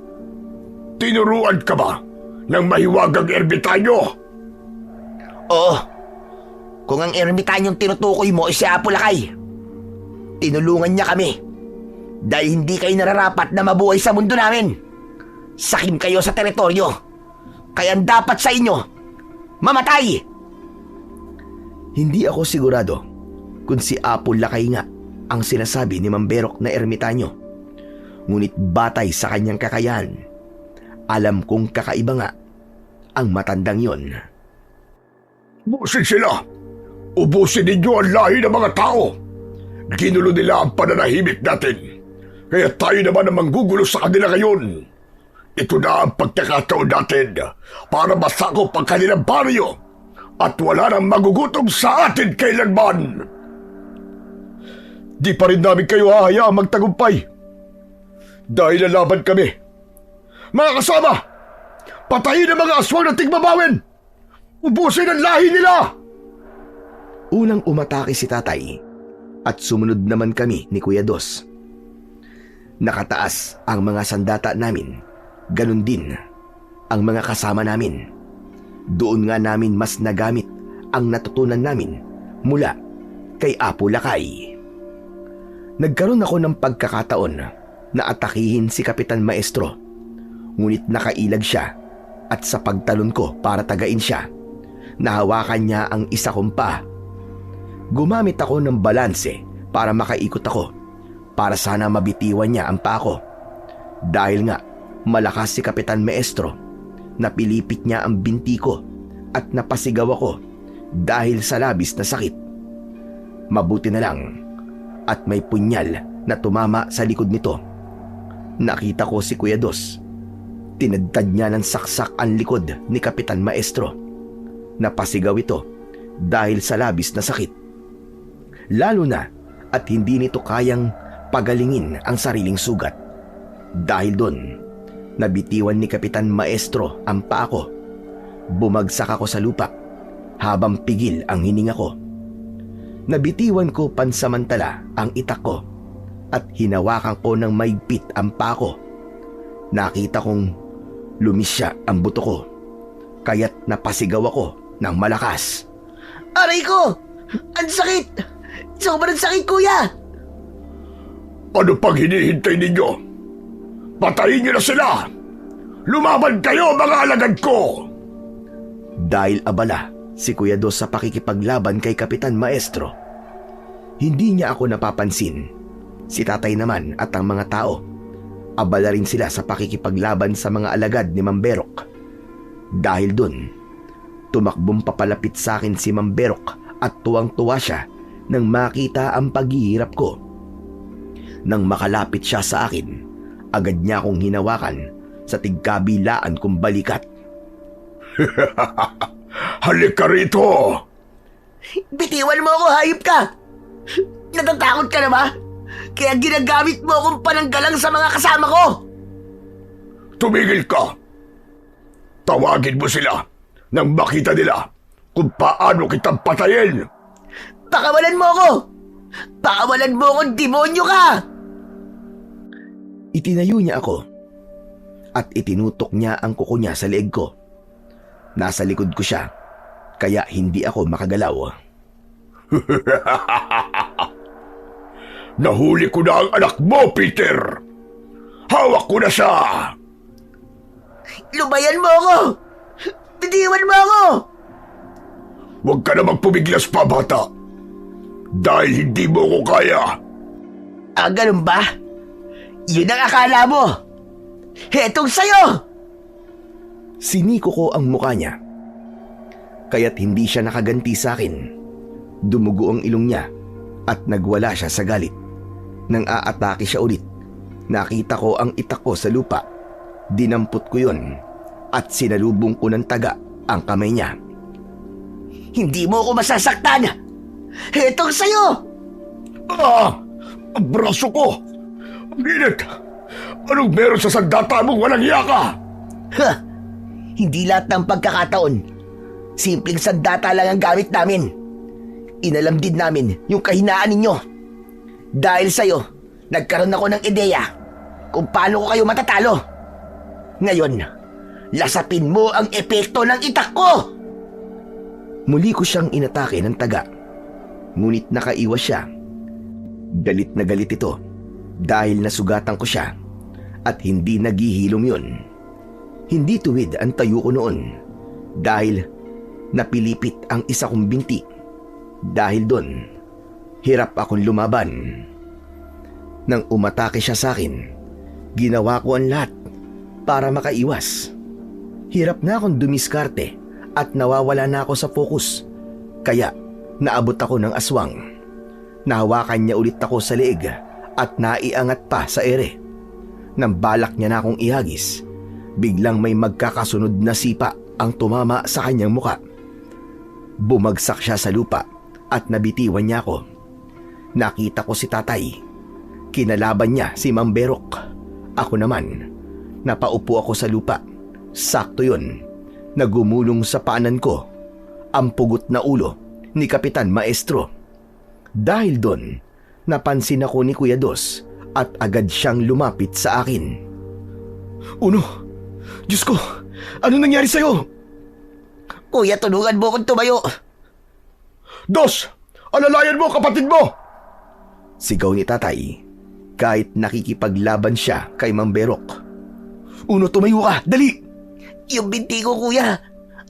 Tinuruan ka ba ng mahiwagang ermitanyo? Oo. Kung ang ermitanyong tinutukoy mo ay si Apo Lakay, tinulungan niya kami dahil hindi kayo nararapat na mabuhay sa mundo namin. Sakim kayo sa teritoryo, kaya dapat sa inyo mamatay. Hindi ako sigurado kung si Apo Lakay nga ang sinasabi ni Mamberok na ermitanyo. Ngunit batay sa kanyang kakayahan, alam kong kakaiba nga ang matandang yon. Ubusin sila! Ubusin ninyo ang lahi ng mga tao! Ginulo nila ang pananahimik natin, kaya tayo naman ang manggugulo sa kanila ngayon. Ito na ang pagkakataon natin para masakop ang kanilang baryo at wala nang magugutom sa atin kailanman. Di pa rin namin kayo hahayaang magtagumpay. Dahil lalaban kami. Mga kasama, patayin ang mga aswang na tigmabawin! Ubusin ang lahi nila! Unang umatake si tatay at sumunod naman kami ni Kuya Dos. Nakataas ang mga sandata namin, ganun din ang mga kasama namin. Doon nga namin mas nagamit ang natutunan namin mula kay Apo Lakay. Nagkaroon ako ng pagkakataon na atakihin si Kapitan Maestro, ngunit nakailag siya at sa pagtalon ko para tagain siya, nahawakan niya ang isa kong paa. Gumamit ako ng balanse para makaikot ako, para sana mabitiwan niya ang paa ko. Dahil nga malakas si Kapitan Maestro, napilipit niya ang binti ko at napasigaw ako dahil sa labis na sakit. Mabuti na lang at may punyal na tumama sa likod nito. Nakita ko si Kuya Dos. Tinadtad niya ng saksak ang likod ni Kapitan Maestro. Napasigaw ito dahil sa labis na sakit. Lalo na at hindi nito kayang pagalingin ang sariling sugat. Dahil doon, nabitiwan ni Kapitan Maestro ang paa ko. Bumagsak ako sa lupa habang pigil ang hininga ko. Nabitiwan ko pansamantala ang itak ko at hinawakan ko ng maigpit ang paa ko. Nakita kong lumisya ang buto ko, kaya't napasigaw ako ng malakas. Aray ko! Ang sakit! Sobrang sakit, kuya! Ano pang hinihintay ninyo? Patayin niyo na sila! Lumaban kayo, mga alagad ko! Dahil abala si Kuya Dos sa pakikipaglaban kay Kapitan Maestro, hindi niya ako napapansin. Si tatay naman at ang mga tao, abala rin sila sa pakikipaglaban sa mga alagad ni Mamberok. Dahil dun, tumakbong papalapit sa akin si Mamberok at tuwang-tuwa siya nang makita ang paghihirap ko. Nang makalapit siya sa akin, agad niya akong hinawakan sa tigkabilaan kong balikat. Halika rito! Bitiwan mo ako, hayop ka! Natatakot ka na ba? Kaya ginagamit mo akong pananggalang sa mga kasama ko! Tumigil ka! Tawagin mo sila nang makita nila kung paano kitang patayin! Pakawalan mo ako! Pakawalan mo ako, demonyo ka! Itinayo niya ako at itinutok niya ang kuko niya sa leeg ko. Nasa likod ko siya, kaya hindi ako makagalaw. Nahuli ko na ang anak mo, Peter! Hawak ko na siya! Lubayan mo ako! Bitiwan mo ako! Huwag ka na magpumiglas pa, bata! Dahil hindi mo ko kaya! Ah, ganun ba? Yun ang akala mo! Hetong sa'yo! Siniko ko ang mukha niya kaya't hindi siya nakaganti sa akin. Dumugo ang ilong niya at nagwala siya sa galit. Nang aatake siya ulit, nakita ko ang itak ko sa lupa. Dinampot ko yun at sinalubong ko ng taga ang kamay niya. Hindi mo ako masasaktan! Hetong sa'yo! Ang braso ko! Ang init! Anong meron sa sandata mong walang iya ka? Ha! Hindi lahat ng pagkakataon. Simpleng sandata lang ang gamit namin. Inalam din namin yung kahinaan ninyo. Dahil sa'yo, nagkaroon ako ng ideya kung paano ko kayo matatalo. Ngayon, lasapin mo ang epekto ng itak ko! Muli ko siyang inatake ng taga. Ngunit nakaiwas siya. Galit na galit ito dahil nasugatan ko siya at hindi naghihilom yun. Hindi tuwid ang tayo ko noon dahil napilipit ang isa kong binti. Dahil doon, hirap akong lumaban. Nang umatake siya sa akin, ginawa ko ang lahat para makaiwas. Hirap na akong dumiskarte at nawawala na ako sa focus. Kaya naabot ako ng aswang. Nahawakan niya ulit ako sa leeg at naiangat pa sa ere. Nang balak niya na akong ihagis, biglang may magkakasunod na sipa ang tumama sa kanyang muka. Bumagsak siya sa lupa at nabitiwan niya ako. Nakita ko si tatay. Kinalaban niya si Mang Berok. Ako naman, napaupo ako sa lupa. Sakto yun, nagumulong sa paanan ko ang pugot na ulo ni Kapitan Maestro. Dahil doon, napansin ako ni Kuya Dos at agad siyang lumapit sa akin. Uno, Diyos ko, ano nangyari sa'yo? Kuya, tulungan mo akong tumayo. Dos! Alalayan mo kapatid mo! Sigaw ni tatay kahit nakikipaglaban siya kay Mang Berok. Uno, tumayo ka, dali! Yung binti ko, kuya.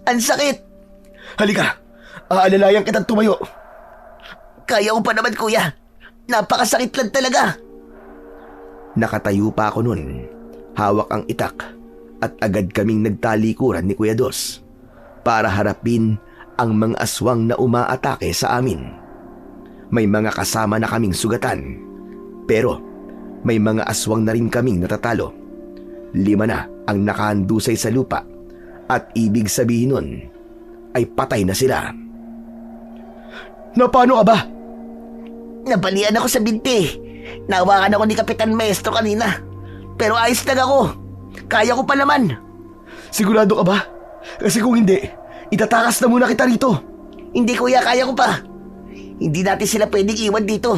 Ang sakit. Halika, aalalayan kitang tumayo. Kaya ko pa naman, kuya. Napakasakit lang talaga. Nakatayo pa ako nun, hawak ang itak at agad kaming nagtalikuran ni Kuya Dos para harapin ang mga aswang na umaatake sa amin. May mga kasama na kaming sugatan, pero may mga aswang na rin kaming natatalo. 5 na ang nakahandusay sa lupa at ibig sabihin nun ay patay na sila. Na paano ka ba? Nabalian ako sa binti. Nawakan ako ni Kapitan Maestro kanina. Pero ayos lang ako. Kaya ko pa naman. Sigurado ka ba? Kasi kung hindi, itatakas na muna kita rito. Hindi, kuya, kaya ko pa. Hindi natin sila pwedeng iwan dito.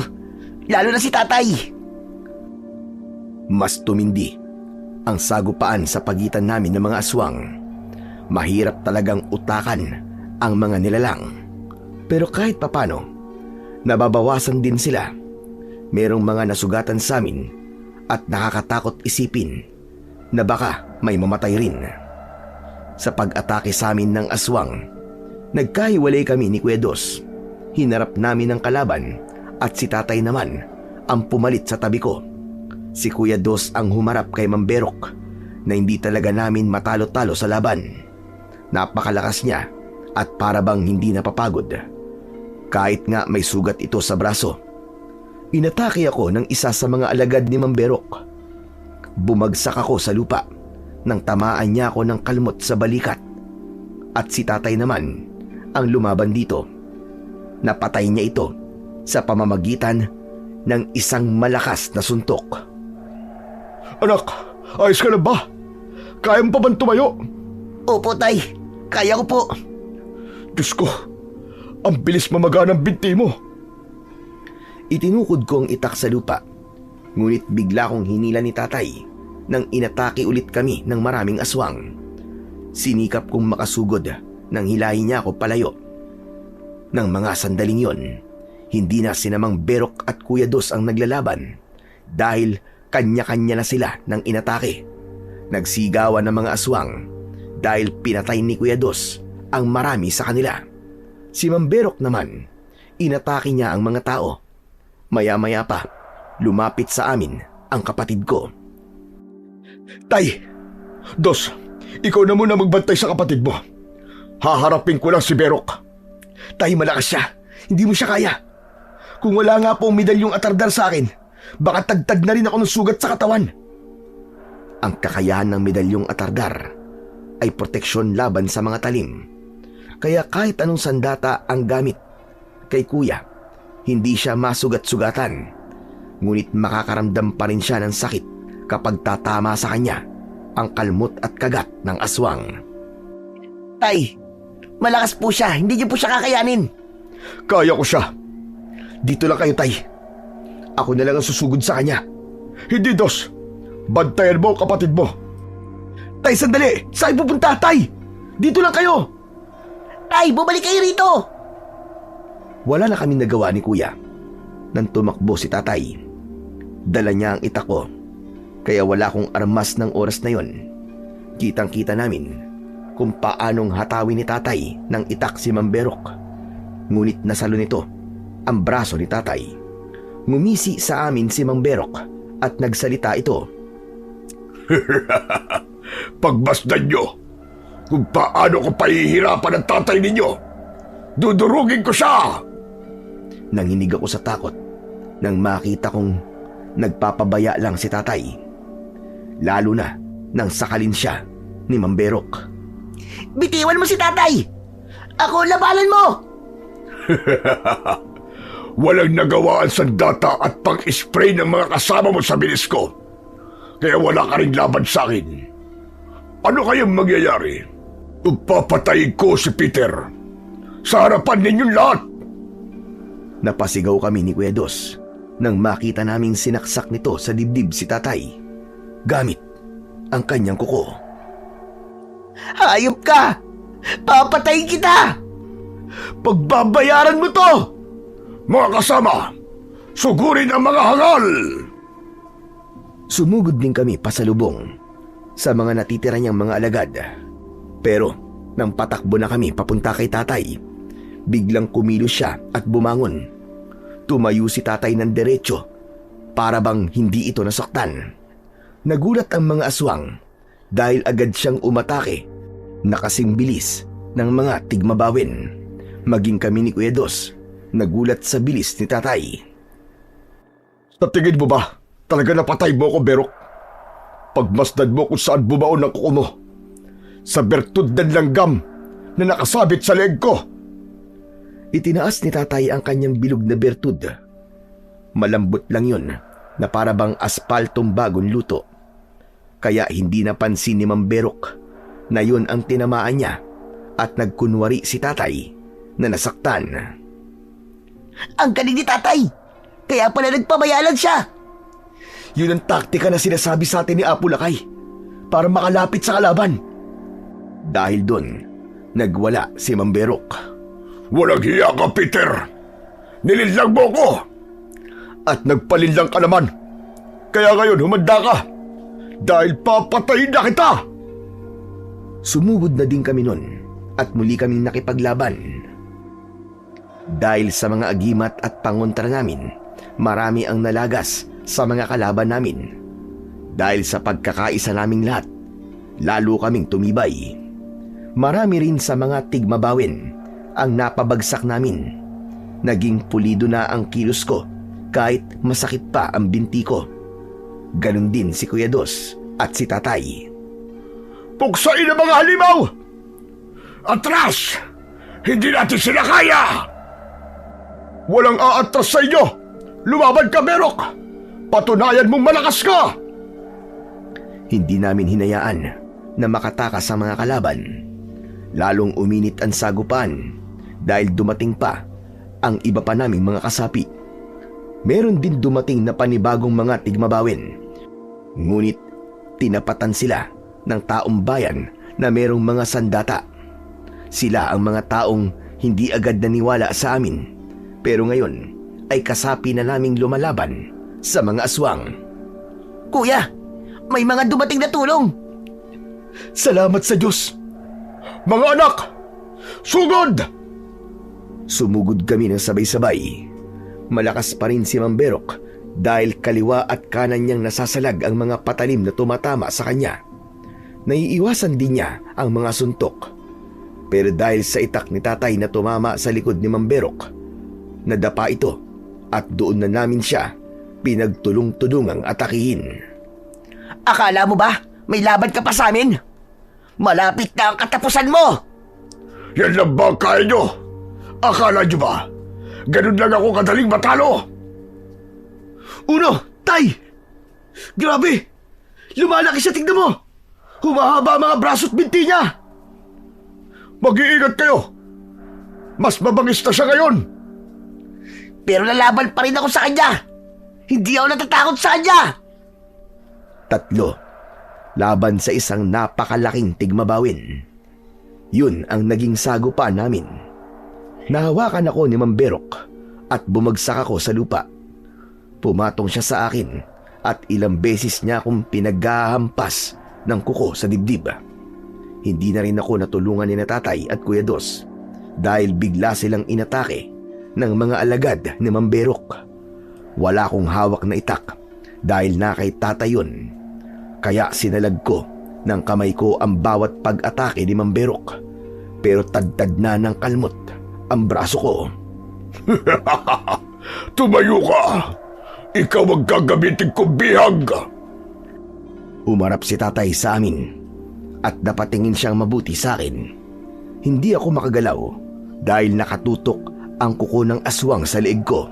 Lalo na si tatay. Mas tumindi ang sagupaan sa pagitan namin ng mga aswang. Mahirap talagang utakan ang mga nilalang. Pero kahit papano, nababawasan din sila. Merong mga nasugatan sa amin at nakakatakot isipin na baka may mamatay rin. Sa pag-atake sa amin ng aswang, nagkahiwalay kami ni Kuya Dos. Hinarap namin ang kalaban at si tatay naman ang pumalit sa tabi ko. Si Kuya Dos ang humarap kay Mang Berok na hindi talaga namin matalo-talo sa laban. Napakalakas niya at para bang hindi napapagod. Kahit nga may sugat ito sa braso. Inatake ako ng isa sa mga alagad ni Mang Berok. Bumagsak ako sa lupa nang tamaan niya ako ng kalmot sa balikat. At si tatay naman ang lumaban dito. Napatay niya ito sa pamamagitan ng isang malakas na suntok. Anak, ayos ka na ba? Kaya mo pa bang tumayo? Opo, tay. Kaya ko po. Diyos ko, ang bilis mamaga ng binti mo. Itinukod ko ang itak sa lupa. Ngunit bigla kong hinila ni tatay nang inatake ulit kami ng maraming aswang. Sinikap kong makasugod nang hilahin niya ako palayo. Nang mga sandaling yon, hindi na sina Mang Berok at Kuya Dos ang naglalaban dahil kanya-kanya na sila ng inatake. Nagsigawan ng mga aswang dahil pinatay ni Kuya Dos ang marami sa kanila. Si Mang Berok naman, inatake niya ang mga tao. Maya-maya pa, lumapit sa amin ang kapatid ko. Tay, Dos, ikaw na muna magbantay sa kapatid mo. Haharapin ko lang si Berok. Tay, malakas siya. Hindi mo siya kaya. Kung wala nga po ang medalyong atardar sa akin, baka tagtad na rin ako ng sugat sa katawan. Ang kakayahan ng medalyong atardar ay proteksyon laban sa mga talim. Kaya kahit anong sandata ang gamit kay kuya, hindi siya masugat-sugatan. Ngunit makakaramdam pa rin siya ng sakit kapag tatama sa kanya ang kalmot at kagat ng aswang. Tay, malakas po siya. Hindi niyo po siya kakayanin. Kaya ko siya. Dito lang kayo, Tay. Ako na lang ang susugod sa kanya. Hindi, Dos. Bantayan mo ang kapatid mo. Tay, sandali! Saan pupunta, Tay? Dito lang kayo! Tay, bumalik kayo rito! Wala na kaming nagawa ni kuya nang tumakbo si tatay. Dala niya ang itak ko, kaya wala akong armas ng oras na yon. Kitang-kita namin kung paanong hatawin ni tatay ng itak si Mamberok. Ngunit nasalo nito ang braso ni tatay. Ngumisi sa amin si Mamberok at nagsalita ito. Pagbasdan nyo kung paano ko pahihirapan ang tatay ninyo. Dudurugin ko siya! Nanginig ako sa takot nang makita kong nagpapabaya lang si tatay. Lalo na nang sakalin siya ni Mamberok. Bitiwan mo si tatay! Ako, labanan mo! Walang nagawa ang sandata at pang-spray ng mga kasama mo sa bilis ko. Kaya wala ka rin laban sa akin. Ano kayang mangyayari kung papatayin ko si Peter sa harapan ninyong lahat? Napasigaw kami ni Kuya Dos nang makita naming sinaksak nito sa dibdib si tatay gamit ang kanyang kuko. Hayop ka! Papatayin kita! Pagbabayaran mo to! Mga kasama, sugurin ang mga hangal! Sumugod din kami pasalubong sa mga natitira niyang mga alagad. Pero nang patakbo na kami papunta kay tatay, biglang kumilos siya at bumangon. Tumayo si tatay ng diretsyo para bang hindi ito nasaktan. Nagulat ang mga aswang dahil agad siyang umatake na kasing bilis ng mga tigmabawin. Maging kami ni Kuya Dos nagulat sa bilis ni tatay. Sa tingin mo ba talaga napatay mo ko, Berok? Pagmasdan mo kung saan bumaon ang kuko mo. Sa bertud ng langgam na nakasabit sa leeg ko. Itinaas ni tatay ang kanyang bilog na bertud. Malambot lang yun na para bang aspaltong bagong luto. Kaya hindi napansin ni Mamberok na yun ang tinamaan niya at nagkunwari si tatay na nasaktan. Ang galing ni tatay! Kaya pala nagpabayalan siya! Yun ang taktika na sinasabi sa atin ni Apo Lakay para makalapit sa kalaban. Dahil doon, nagwala si Mamberok. Walang hiya ka, Peter! Nilinlang mo ko! At nagpalinlang ka naman. Kaya ngayon humanda ka dahil papatayin na kita! Sumugod na din kami nun at muli kaming nakipaglaban. Dahil sa mga agimat at pangontra namin, marami ang nalagas sa mga kalaban namin. Dahil sa pagkakaisa naming lahat, lalo kaming tumibay. Marami rin sa mga tigmabawin ang napabagsak namin. Naging pulido na ang kilos ko kahit masakit pa ang binti ko. Ganon din si Kuya Dos at si tatay. Puksain ang mga halimaw! Atras! Hindi natin sila kaya! Walang aatras sa inyo! Lumaban ka, Berok! Patunayan mong malakas ka! Hindi namin hinayaan na makatakas sa mga kalaban. Lalong uminit ang sagupan dahil dumating pa ang iba pa naming mga kasapi. Meron din dumating na panibagong mga tigmabawin. Ngunit tinapatan sila ng taong bayan na merong mga sandata. Sila ang mga taong hindi agad naniwala sa amin, pero ngayon ay kasapi na naming lumalaban sa mga aswang. Kuya, may mga dumating na tulong! Salamat sa Diyos! Mga anak! Sugod! Sumugod kami ng sabay-sabay. Malakas pa rin si Mamberok dahil kaliwa at kanan niyang nasasalag ang mga patalim na tumatama sa kanya. Naiiwasan din niya ang mga suntok. Pero dahil sa itak ni tatay na tumama sa likod ni Mamberok, nadapa ito at doon na namin siya pinagtulong-tulungang atakihin. Akala mo ba may laban ka pa sa amin? Malapit na ang katapusan mo! Yan lang ba ang kaya nyo? Akala nyo ba? Ganun lang ako kadaling matalo? Uno, Tay! Grabe! Lumalaki siya, tignan mo! Humahaba ang mga braso't binti niya! Mag-iingat kayo! Mas mabangis na siya ngayon! Pero lalaban pa rin ako sa kanya! Hindi ako natatakot sa kanya! 3 laban sa isang napakalaking tigmabawin. Yun ang naging sagupan namin. Nahawakan ako ni Mamberok at bumagsak ako sa lupa. Pumatong siya sa akin at ilang beses niya akong pinaghahampas ng kuko sa dibdib. Hindi na rin ako natulungan ni Tatay at Kuya Dos dahil bigla silang inatake ng mga alagad ni Mamberok. Wala akong hawak na itak dahil na kay Tatay yun. Kaya sinalag ko ng kamay ko ang bawat pag-atake ni Mamberok. Pero tadtad na ng kalmot ang braso ko. Tumayo ka! Ikaw ang gagamitin kong bihag! Umarap si Tatay sa amin at napatingin siyang mabuti sa akin. Hindi ako makagalaw dahil nakatutok ang kuko ng aswang sa leeg ko.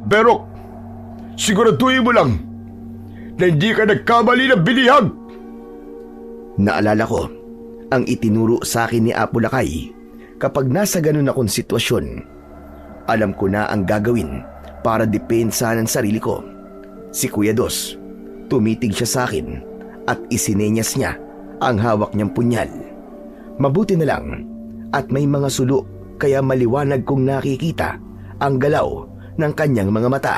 Berok, siguraduhin mo lang na hindi ka nagkamali ng binihag. Naalala ko ang itinuro sa akin ni Apo Lakay kapag nasa ganun akong sitwasyon. Alam ko na ang gagawin para depensahan ang sarili ko. Si Kuya Dos, tumitig siya sa akin at isinenyas niya ang hawak niyang punyal. Mabuti na lang at may mga sulo kaya maliwanag kong nakikita ang galaw ng kanyang mga mata.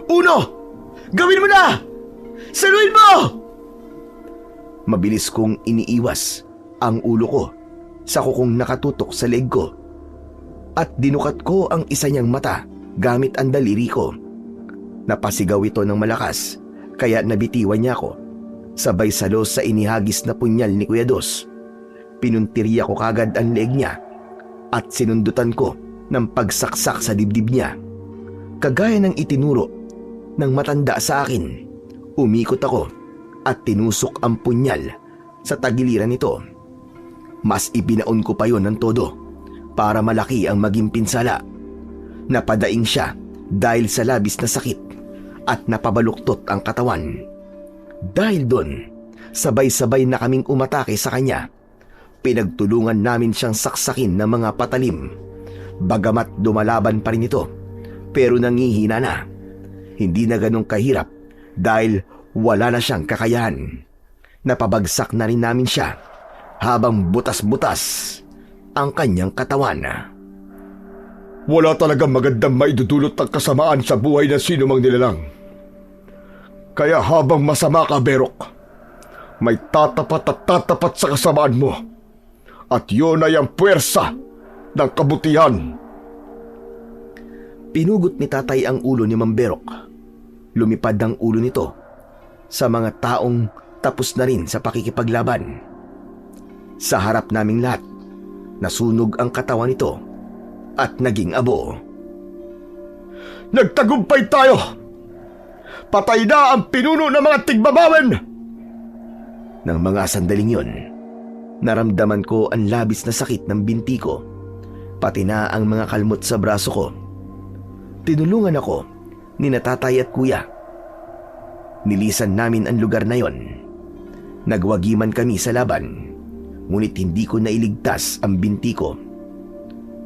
Uno! Gawin mo na! Saluhin mo! Mabilis kong iniiwas ang ulo ko sa kukong nakatutok sa leeg ko at dinukat ko ang isa niyang mata gamit ang daliri ko. Napasigaw ito ng malakas kaya nabitiwan niya ako. Sabay salos sa inihagis na punyal ni Kuya Dos. Pinuntirya ko kagad ang leeg niya at sinundutan ko ng pagsaksak sa dibdib niya. Kagaya ng itinuro ng matanda sa akin, umikot ako at tinusok ang punyal sa tagiliran nito. Mas ibinaon ko pa yon ng todo para malaki ang maging pinsala. Napadaing siya dahil sa labis na sakit at napabaluktot ang katawan. Dahil doon, sabay-sabay na kaming umatake sa kanya. Pinagtulungan namin siyang saksakin ng mga patalim. Bagamat dumalaban pa rin ito, pero nangihina na. Hindi na ganong kahirap dahil wala na siyang kakayahan. Napabagsak na rin namin siya habang butas-butas ang kanyang katawan. Wala talagang magandang maidudulot ng kasamaan sa buhay ng sino mang nilalang. Kaya habang masama ka, Berok, may tatapat at tatapat sa kasamaan mo. At yun ay ang puwersa ng kabutihan. Pinugot ni Tatay ang ulo ni Mamberok. Lumipad ang ulo nito sa mga taong tapos na rin sa pakikipaglaban. Sa harap naming lahat, nasunog ang katawan nito at naging abo. Nagtagumpay tayo! Patay na ang pinuno ng mga tigbabawen! Nang mga sandaling yon, naramdaman ko ang labis na sakit ng binti ko, pati na ang mga kalmot sa braso ko. Tinulungan ako ni Tatay at Kuya. Nilisan namin ang lugar na yon. Nagwagiman kami sa laban, ngunit hindi ko nailigtas ang binti ko.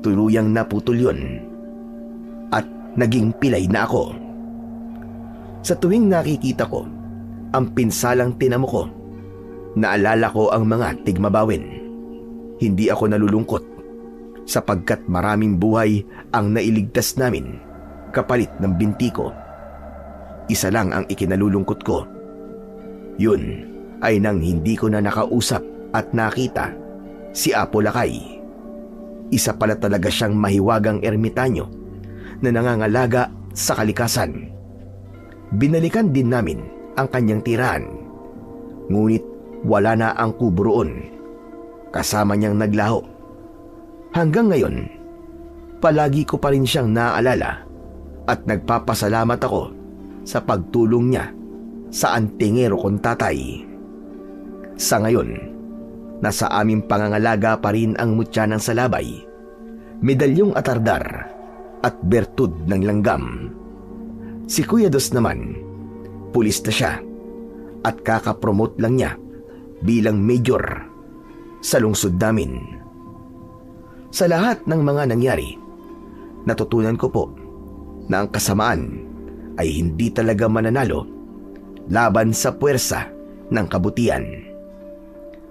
Tuluyang naputol yon at naging pilay na ako. Sa tuwing nakikita ko ang pinsalang tinamo ko, naalala ko ang mga tigmabawin. Hindi ako nalulungkot sapagkat maraming buhay ang nailigtas namin kapalit ng binti ko. Isa lang ang ikinalulungkot ko. Yun ay nang hindi ko na nakausap at nakita si Apo Lakay. Isa pala talaga siyang mahiwagang ermitanyo na nangangalaga sa kalikasan. Binalikan din namin ang kanyang tirahan, ngunit wala na ang kubo roon. kasama niyang naglaho. Hanggang ngayon, palagi ko pa rin siyang naaalala at nagpapasalamat ako sa pagtulong niya sa antingero kong tatay. Sa ngayon, nasa aming pangangalaga pa rin ang mutya ng salabay, medalyong atardar at bertud ng langgam. Si Kuya Dos naman, pulis na siya at kakapromote lang niya bilang major sa lungsod namin. Sa lahat ng mga nangyari, natutunan ko po na ang kasamaan ay hindi talaga mananalo laban sa puwersa ng kabutihan.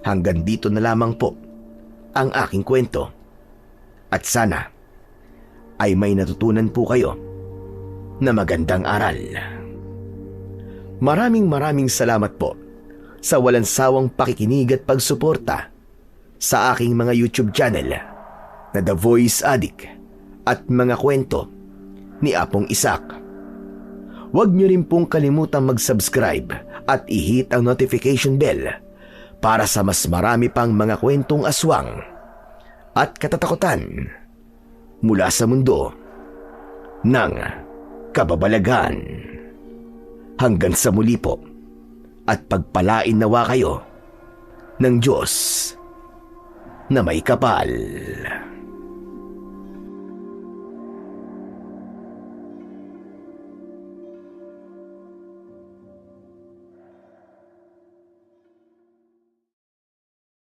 Hanggang dito na lamang po ang aking kwento. At sana ay may natutunan po kayo na magandang aral. Maraming salamat po sa walang sawang pakikinig at pagsuporta sa aking mga YouTube channel na The Voice Addict at mga kwento ni Apong Isak. Huwag niyo rin pong kalimutang mag-subscribe at i-hit ang notification bell para sa mas marami pang mga kwentong aswang at katatakutan mula sa mundo ng kababalaghan. Hanggang sa muli po at pagpalain nawa kayo ng Diyos na may kapal.